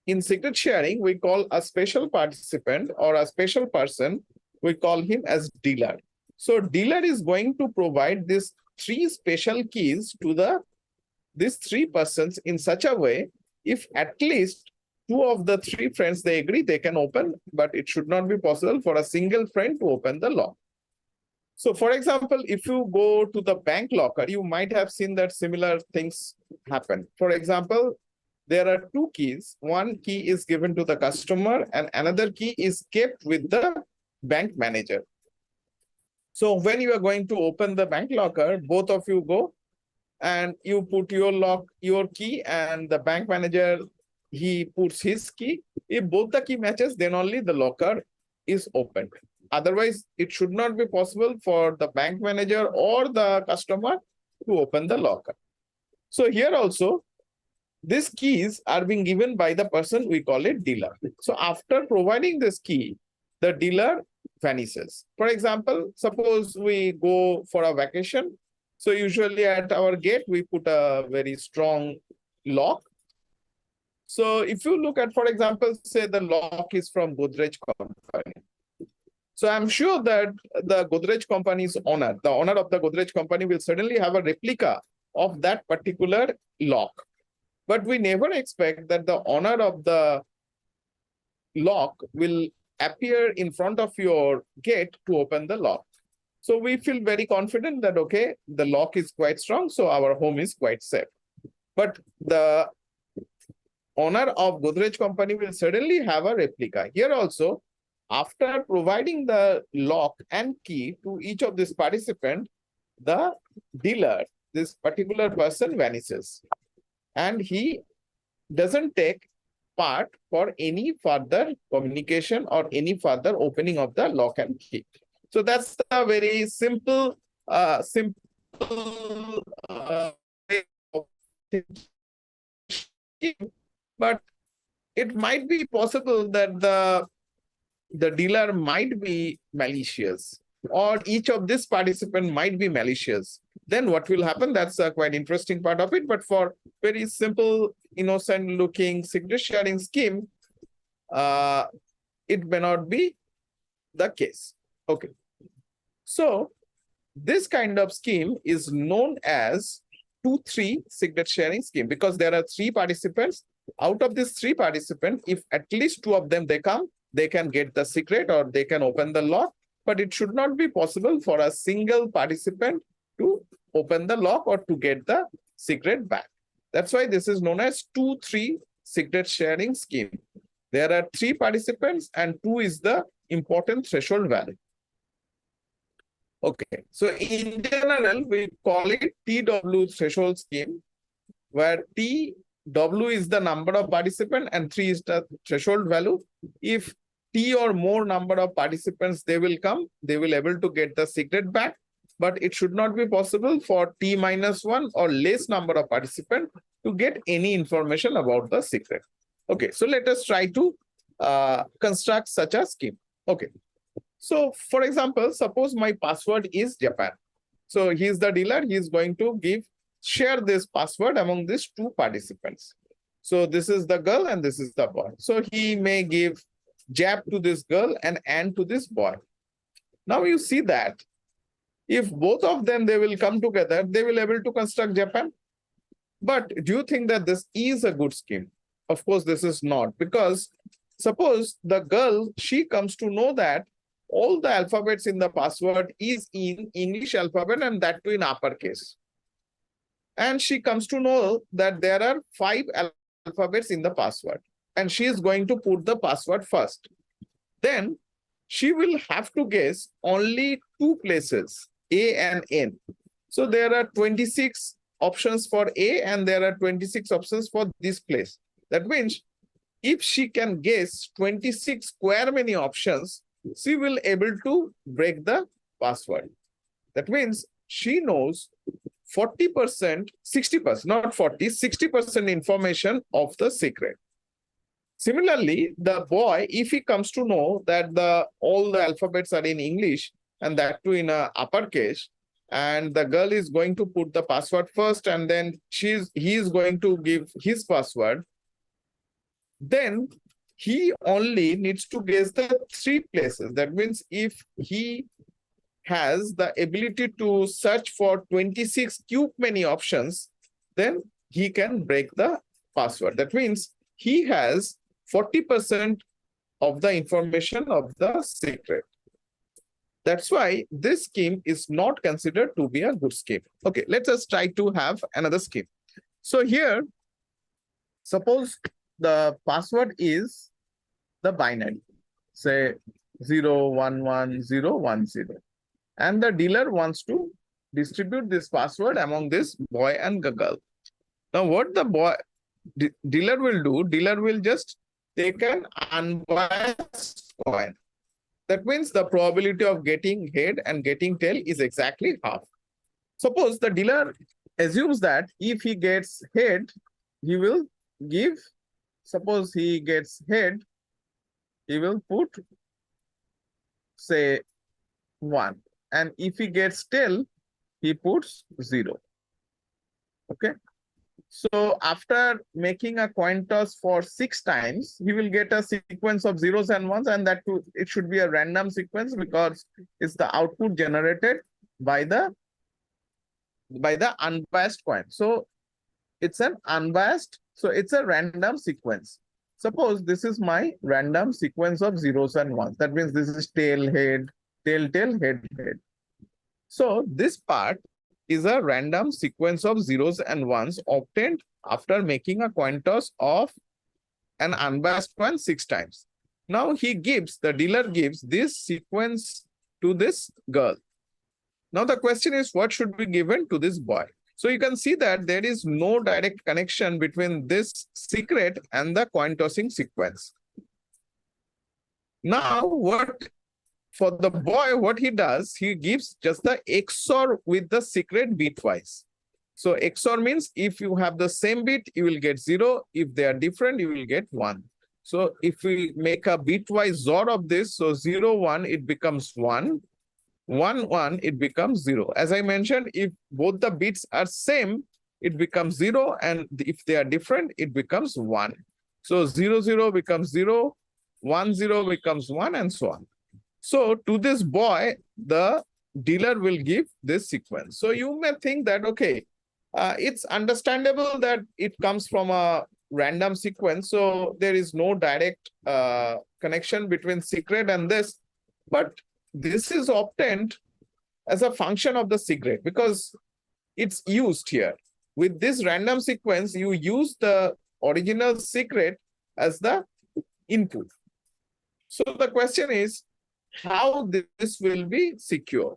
Speaker 2: in secret sharing, we call a special participant or a special person, we call him as dealer. So dealer is going to provide these three special keys to these three persons in such a way, if at least two of the three friends, they agree, they can open, but it should not be possible for a single friend to open the lock. So for example, if you go to the bank locker, you might have seen that similar things happen. For example, there are two keys. One key is given to the customer and another key is kept with the bank manager. So when you are going to open the bank locker, both of you go and you put your key, and the bank manager, he puts his key. If both the key matches, then only the locker is opened. Otherwise, it should not be possible for the bank manager or the customer to open the locker. So here also, these keys are being given by the person, we call it dealer. So after providing this key, the dealer vanishes. For example, suppose we go for a vacation. So usually at our gate, we put a very strong lock. So if you look at, for example, say the lock is from Godrej company. So I'm sure that the Godrej company's owner, the owner of the Godrej company, will certainly have a replica of that particular lock. But we never expect that the owner of the lock will appear in front of your gate to open the lock. So we feel very confident that, okay, the lock is quite strong, so our home is quite safe. But the owner of Godrej company will certainly have a replica. Here also, after providing the lock and key to each of these participants, the dealer, this particular person, vanishes. And he doesn't take part for any further communication or any further opening of the lock and key. So that's a very simple way of thinking. But it might be possible that the dealer might be malicious, or each of this participant might be malicious. Then what will happen? That's a quite interesting part of it. But for very simple, innocent looking secret sharing scheme, it may not be the case. Okay. So this kind of scheme is known as 2-3 secret sharing scheme, because there are three participants. Out of these three participants, if at least two of them they come, they can get the secret or they can open the lock. But it should not be possible for a single participant to open the lock or to get the secret back. That's why this is known as 2-3 secret sharing scheme. There are three participants and 2 is the important threshold value. Okay, so in general, we call it TW threshold scheme, where TW is the number of participants and 3 is the threshold value. If T or more number of participants, they will come, they will able to get the secret back, but it should not be possible for T-1 or less number of participants to get any information about the secret. Okay, so let us try to construct such a scheme. Okay, so for example, suppose my password is Japan. So he is the dealer, he is going to share this password among these two participants. So this is the girl and this is the boy. So he may give Jap to this girl and Ann to this boy. Now you see that If both of them, they will come together, they will able to construct Japan. But do you think that this is a good scheme? Of course, this is not, because suppose the girl, she comes to know that all the alphabets in the password is in English alphabet, and that too in uppercase. And she comes to know that there are 5 alphabets in the password, and she is going to put the password first. Then she will have to guess only 2 places, A and N. So there are 26 options for A, and there are 26 options for this place. That means if she can guess 26 square many options, she will able to break the password. That means she knows 40%, 60%, not 40, 60% information of the secret. Similarly, the boy, if he comes to know that all the alphabets are in English, and that too in a uppercase, and the girl is going to put the password first, and then he is going to give his password, then he only needs to guess the 3 places. That means if he has the ability to search for 26 cube many options, then he can break the password. That means he has 40% of the information of the secret. That's why this scheme is not considered to be a good scheme. Okay, let us try to have another scheme. So here, suppose the password is the binary, say 0111010. And the dealer wants to distribute this password among this boy and girl. Now, what the dealer will do, dealer will just take an unbiased coin. That means the probability of getting head and getting tail is exactly half. Suppose the dealer assumes that if he gets head, he will give, suppose he gets head, he will put, say, 1. And if he gets tail, he puts 0. Okay. So after making a coin toss for 6 times, he will get a sequence of zeros and ones, and that too, it should be a random sequence because it's the output generated by the unbiased coin. So it's an unbiased, so it's a random sequence. Suppose this is my random sequence of zeros and ones. That means this is tail, head, tail, tail, head, head. So this part is a random sequence of zeros and ones obtained after making a coin toss of an unbiased coin 6 times. Now the dealer gives this sequence to this girl. Now the question is, what should be given to this boy? So you can see that there is no direct connection between this secret and the coin tossing sequence. Now for the boy, what he does, he gives just the XOR with the secret bitwise. So XOR means if you have the same bit, you will get 0. If they are different, you will get 1. So if we make a bitwise XOR of this, so 0, 1, it becomes 1. 1, 1, it becomes 0. As I mentioned, if both the bits are same, it becomes 0. And if they are different, it becomes 1. So 0, 0 becomes 0. 1, 0 becomes 1, and so on. So to this boy, the dealer will give this sequence. So you may think that, okay, it's understandable that it comes from a random sequence. So there is no direct connection between secret and this. But this is obtained as a function of the secret because it's used here. With this random sequence, you use the original secret as the input. So the question is, how this will be secure?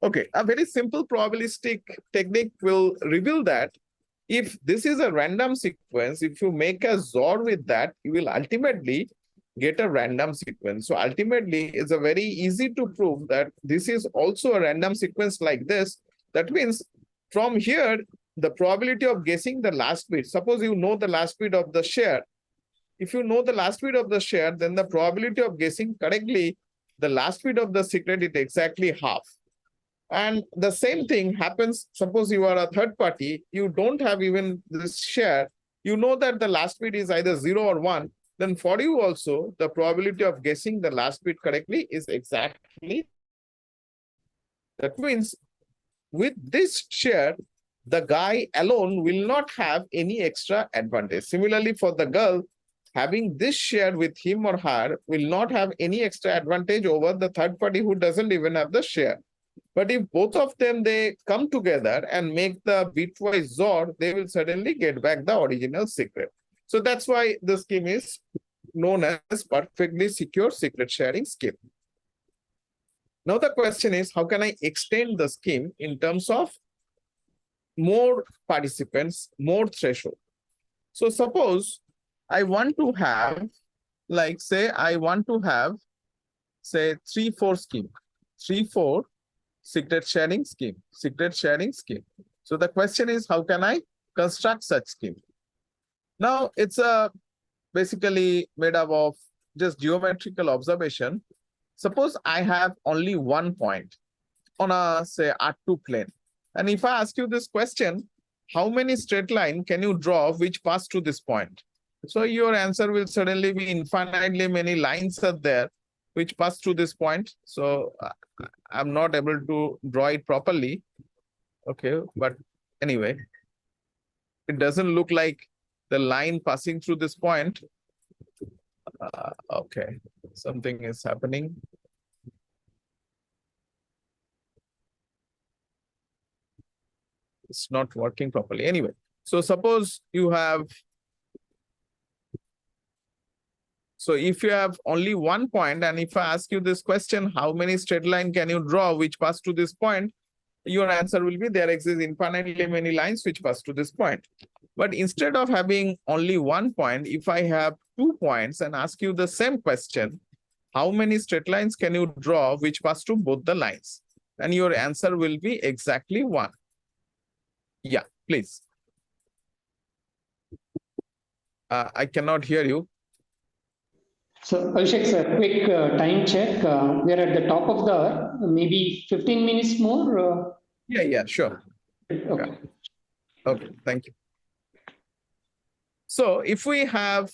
Speaker 2: Okay, a very simple probabilistic technique will reveal that if this is a random sequence, if you make a XOR with that, you will ultimately get a random sequence. So ultimately, it's a very easy to prove that this is also a random sequence like this. That means from here, the probability of guessing the last bit, suppose you know the last bit of the share. If you know the last bit of the share, then the probability of guessing correctly the last bit of the secret is exactly half. And the same thing happens, suppose you are a third party, you don't have even this share, you know that the last bit is either 0 or 1, then for you also, the probability of guessing the last bit correctly is exactly That means with this share, the guy alone will not have any extra advantage. Similarly, for the girl, having this share with him or her will not have any extra advantage over the third party who doesn't even have the share. But if both of them, they come together and make the bitwise XOR, they will suddenly get back the original secret. So that's why the scheme is known as perfectly secure secret sharing scheme. Now the question is, how can I extend the scheme in terms of more participants, more threshold? So suppose I want to have, like say, I want to have, say, 3-4 scheme, 3-4 secret sharing scheme, secret sharing scheme. So the question is, how can I construct such scheme? Now it's basically made up of just geometrical observation. Suppose I have only one point on a, say, R2 plane. And if I ask you this question, how many straight line can you draw which pass through this point? So your answer will suddenly be infinitely many lines are there which pass through this point. So I'm not able to draw it properly. Okay, but anyway, it doesn't look like the line passing through this point. Okay, something is happening. It's not working properly. Anyway, so suppose you have, so if you have only one point, and if I ask you this question, how many straight line can you draw which pass to this point? Your answer will be there exist infinitely many lines which pass to this point. But instead of having only one point, if I have 2 points and ask you the same question, how many straight lines can you draw which pass to both the lines? And your answer will be exactly 1. Yeah, please. I cannot hear you.
Speaker 1: So, Avishek, sir, quick time check. We are at the top of the hour, maybe 15 minutes more.
Speaker 2: Yeah, sure.
Speaker 1: Okay.
Speaker 2: Yeah. Okay, thank you. So if we have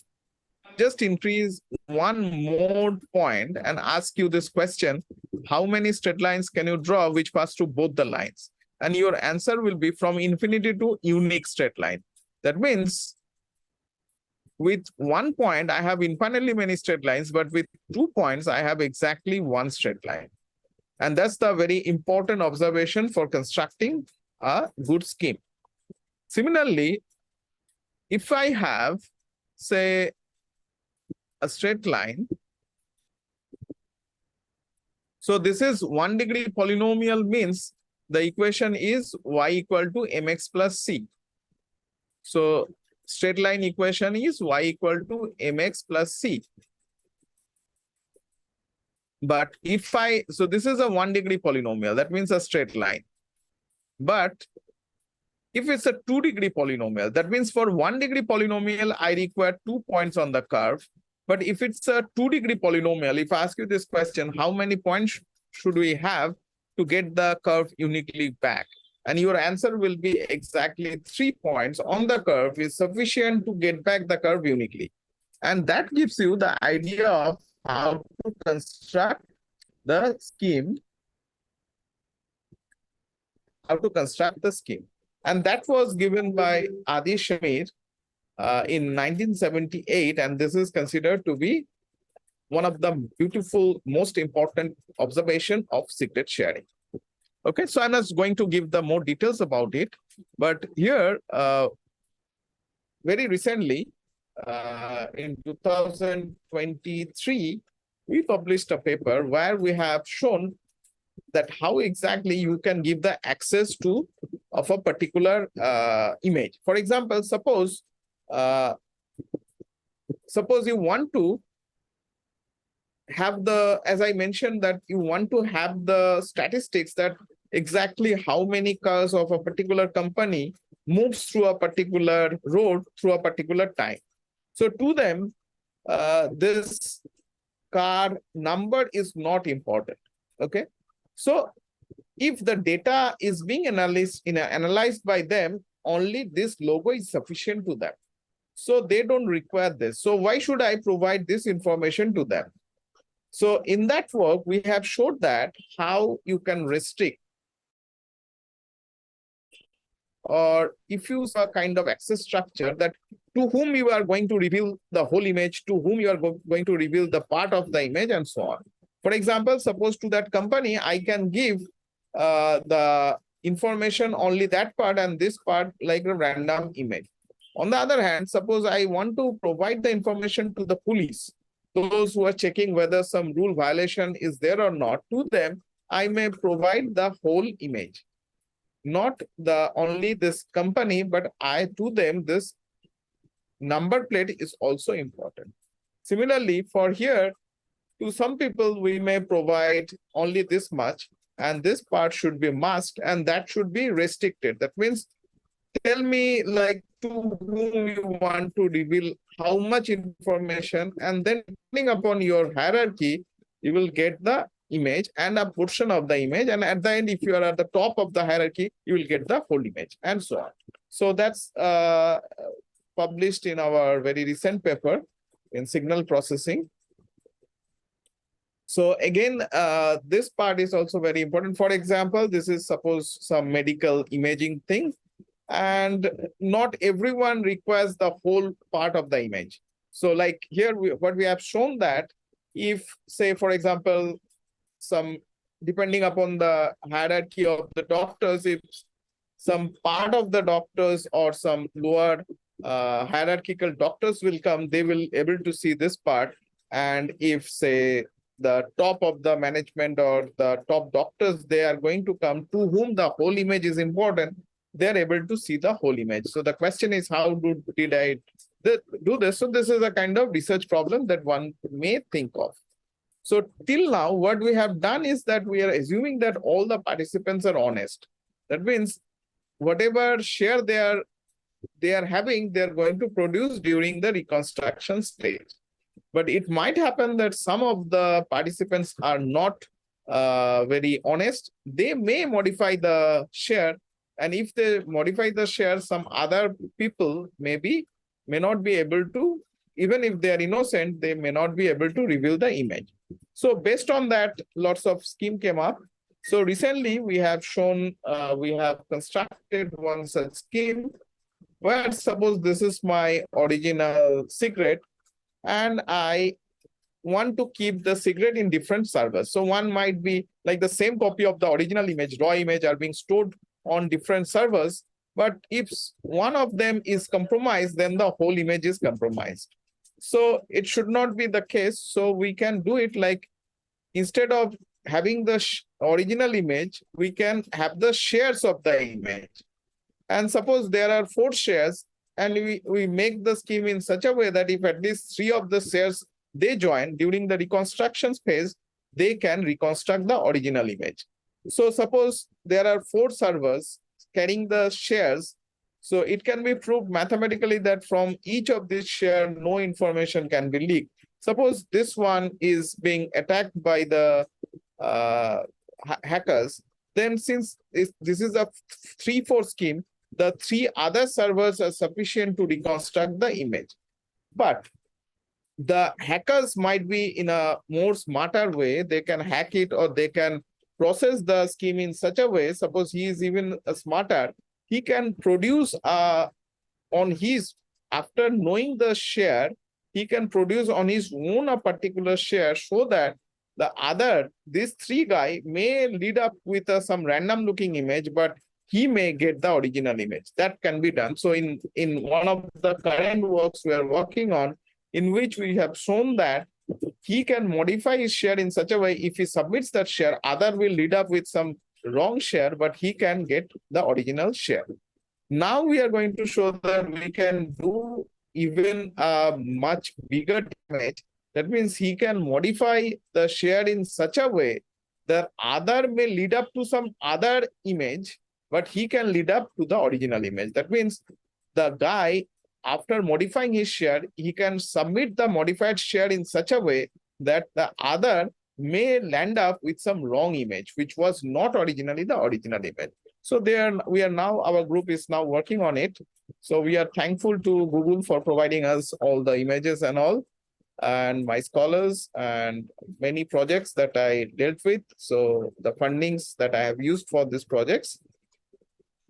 Speaker 2: just increase one more point and ask you this question, how many straight lines can you draw which pass through both the lines? And your answer will be from infinity to unique straight line. That means with 1 point, I have infinitely many straight lines, but with 2 points, I have exactly 1 straight line. And that's the very important observation for constructing a good scheme. Similarly, if I have, say, a straight line, so this is 1 degree polynomial means the equation is y equal to mx plus c. So straight line equation is y equal to mx plus c. But if so this is a 1 degree polynomial, that means a straight line. But if it's a 2 degree polynomial, that means for 1 degree polynomial, I require 2 points on the curve. But if it's a 2 degree polynomial, if I ask you this question, how many points should we have to get the curve uniquely back? And your answer will be exactly 3 points on the curve is sufficient to get back the curve uniquely. And that gives you the idea of how to construct the scheme, And that was given by Adi Shamir in 1978, and this is considered to be one of the beautiful, most important observation of secret sharing. Okay, so I'm not going to give the more details about it, but here, very recently, in 2023, we published a paper where we have shown that how exactly you can give the access to of a particular image. For example, suppose you want to have the, as I mentioned, that you want to have the statistics that exactly how many cars of a particular company moves through a particular road through a particular time. So to them, this car number is not important. Okay. So if the data is being analyzed by them, only this logo is sufficient to them. So they don't require this. So why should I provide this information to them? So in that work, we have showed that how you can restrict or if you use a kind of access structure that to whom you are going to reveal the whole image, to whom you are going to reveal the part of the image, and so on. For example, suppose to that company, I can give the information only that part and this part like a random image. On the other hand, suppose I want to provide the information to the police, those who are checking whether some rule violation is there or not, to them, I may provide the whole image. Not the only this company, but to them, this number plate is also important. Similarly, for here, to some people, we may provide only this much, and this part should be masked, and that should be restricted. That means, tell me like to whom you want to reveal how much information, and then depending upon your hierarchy, you will get the image and a portion of the image. And at the end, if you are at the top of the hierarchy, you will get the whole image, and so on. So that's published in our very recent paper in signal processing. So again, this part is also very important. For example, this is suppose some medical imaging thing, and not everyone requires the whole part of the image. So like here, what we have shown that if, say, for example, depending upon the hierarchy of the doctors, if some part of the doctors or some lower hierarchical doctors will come, they will able to see this part. And if, say, the top of the management or the top doctors, they are going to come, to whom the whole image is important, they're able to see the whole image. So the question is, how did I do this? So this is a kind of research problem that one may think of. So till now, what we have done is that we are assuming that all the participants are honest. That means whatever share they are having, they're going to produce during the reconstruction stage. But it might happen that some of the participants are not very honest. They may modify the share. And if they modify the share, some other people may not be able to, even if they are innocent, they may not be able to reveal the image. So based on that, lots of scheme came up. So recently we have shown, we have constructed one such scheme where suppose this is my original secret, and I want to keep the secret in different servers. So one might be like the same copy of the original image, raw image, are being stored on different servers. But if one of them is compromised, then the whole image is compromised. So it should not be the case. So we can do it like, instead of having the original image, we can have the shares of the image. And suppose there are 4 shares, and we make the scheme in such a way that if at least 3 of the shares they join during the reconstruction phase, they can reconstruct the original image. So suppose there are 4 servers carrying the shares. So it can be proved mathematically that from each of these shares, no information can be leaked. Suppose this one is being attacked by the hackers, then since this is a 3-4 scheme, the 3 other servers are sufficient to reconstruct the image. But the hackers might be in a more smarter way. They can hack it, or they can process the scheme in such a way. Suppose he is even smarter, he can produce on his, after knowing the share, he can produce on his own a particular share, so that these 3 guy may lead up with some random looking image, but he may get the original image. That can be done. So in one of the current works we are working on, in which we have shown that he can modify his share in such a way, if he submits that share, other will lead up with some wrong share, but he can get the original share. Now we are going to show that we can do even a much bigger damage. That means he can modify the share in such a way that other may lead up to some other image, but he can lead up to the original image. That means the guy, after modifying his share, he can submit the modified share in such a way that the other may land up with some wrong image, which was not originally the original image. So our group is now working on it. So we are thankful to Google for providing us all the images and all, and my scholars and many projects that I dealt with. So the fundings that I have used for these projects.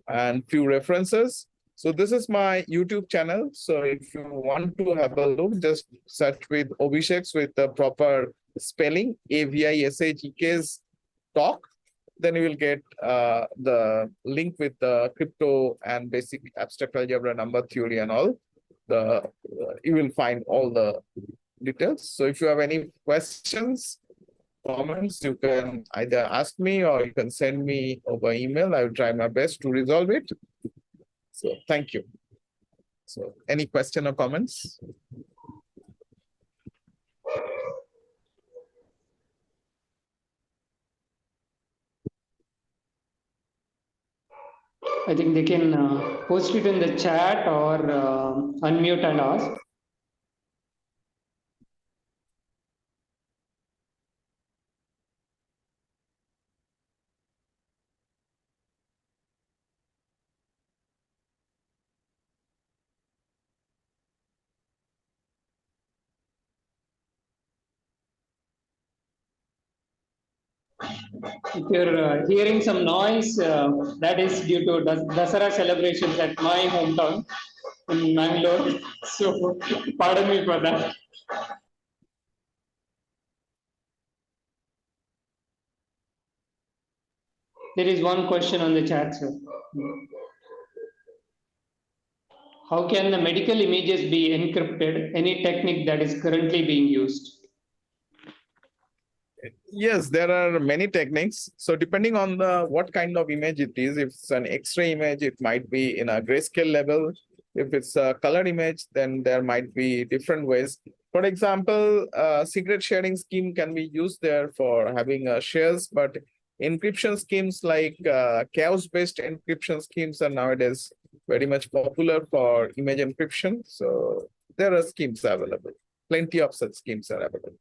Speaker 2: and few references. So this is my YouTube channel. So if you want to have a look, just search with Avishek with the proper spelling, Avishek's talk. Then you will get the link with the crypto and basic abstract algebra, number theory and all. You will find all the details. So if you have any questions, comments, you can either ask me or you can send me over email. I will try my best to resolve it. So thank you. So any question or comments?
Speaker 1: I think they can post it in the chat or unmute and ask. If you're hearing some noise, that is due to Dasara celebrations at my hometown in Mangalore. So, pardon me for that. There is one question on the chat, sir. How can the medical images be encrypted? Any technique that is currently being used?
Speaker 2: Yes, there are many techniques. So depending on what kind of image it is, if it's an X-ray image, it might be in a grayscale level. If it's a color image, then there might be different ways. For example, secret sharing scheme can be used there for having shares, but encryption schemes like chaos-based encryption schemes are nowadays very much popular for image encryption. So there are schemes available. Plenty of such schemes are available.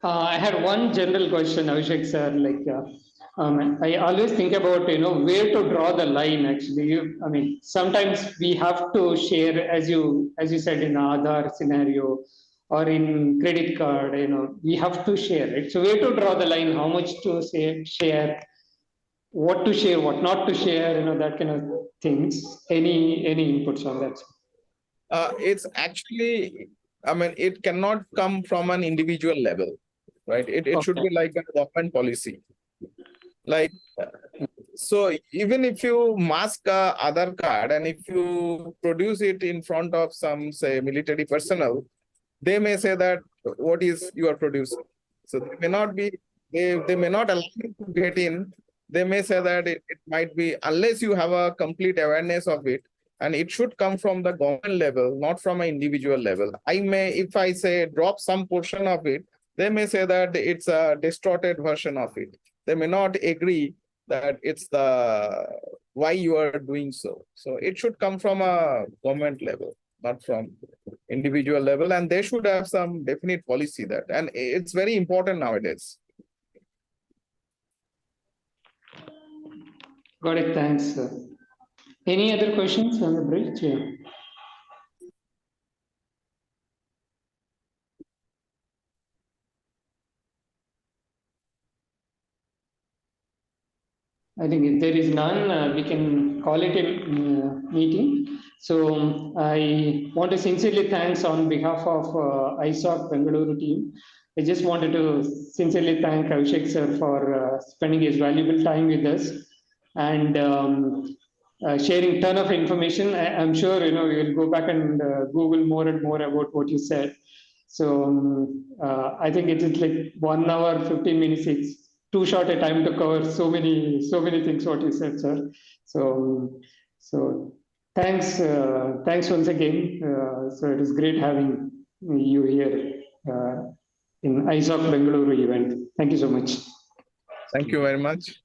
Speaker 1: I had one general question, Avishek sir. I always think about where to draw the line. Actually, sometimes we have to share, as you said, in Aadhaar scenario or in credit card. We have to share it. So where to draw the line? How much to share? What to share? What not to share? That kind of things. Any inputs on that?
Speaker 2: It's actually, it cannot come from an individual level, right? It should be like a government policy. So even if you mask a Aadhaar card and if you produce it in front of some, say, military personnel, they may say that what is you are producing. So they may not be, they may not allow you to get in. They may say that it might be, unless you have a complete awareness of it, and it should come from the government level, not from an individual level. I may, if I say drop some portion of it, they may say that it's a distorted version of it. They may not agree that it's why you are doing so. So it should come from a government level, not from individual level, and they should have some definite policy that, and it's very important nowadays.
Speaker 1: Got it, thanks. Any other questions on the bridge? I think if there is none, we can call it a meeting. So I want to sincerely thanks on behalf of ISOC Bengaluru team. I just wanted to sincerely thank Avishek sir for spending his valuable time with us and sharing ton of information. I'm sure we will go back and Google more and more about what you said. So I think it is like 1 hour, 15 minutes. It's too short a time to cover so many things what you said, sir. So thanks once again. So it is great having you here in ISOC Bengaluru event. Thank you so much.
Speaker 2: Thank you very much.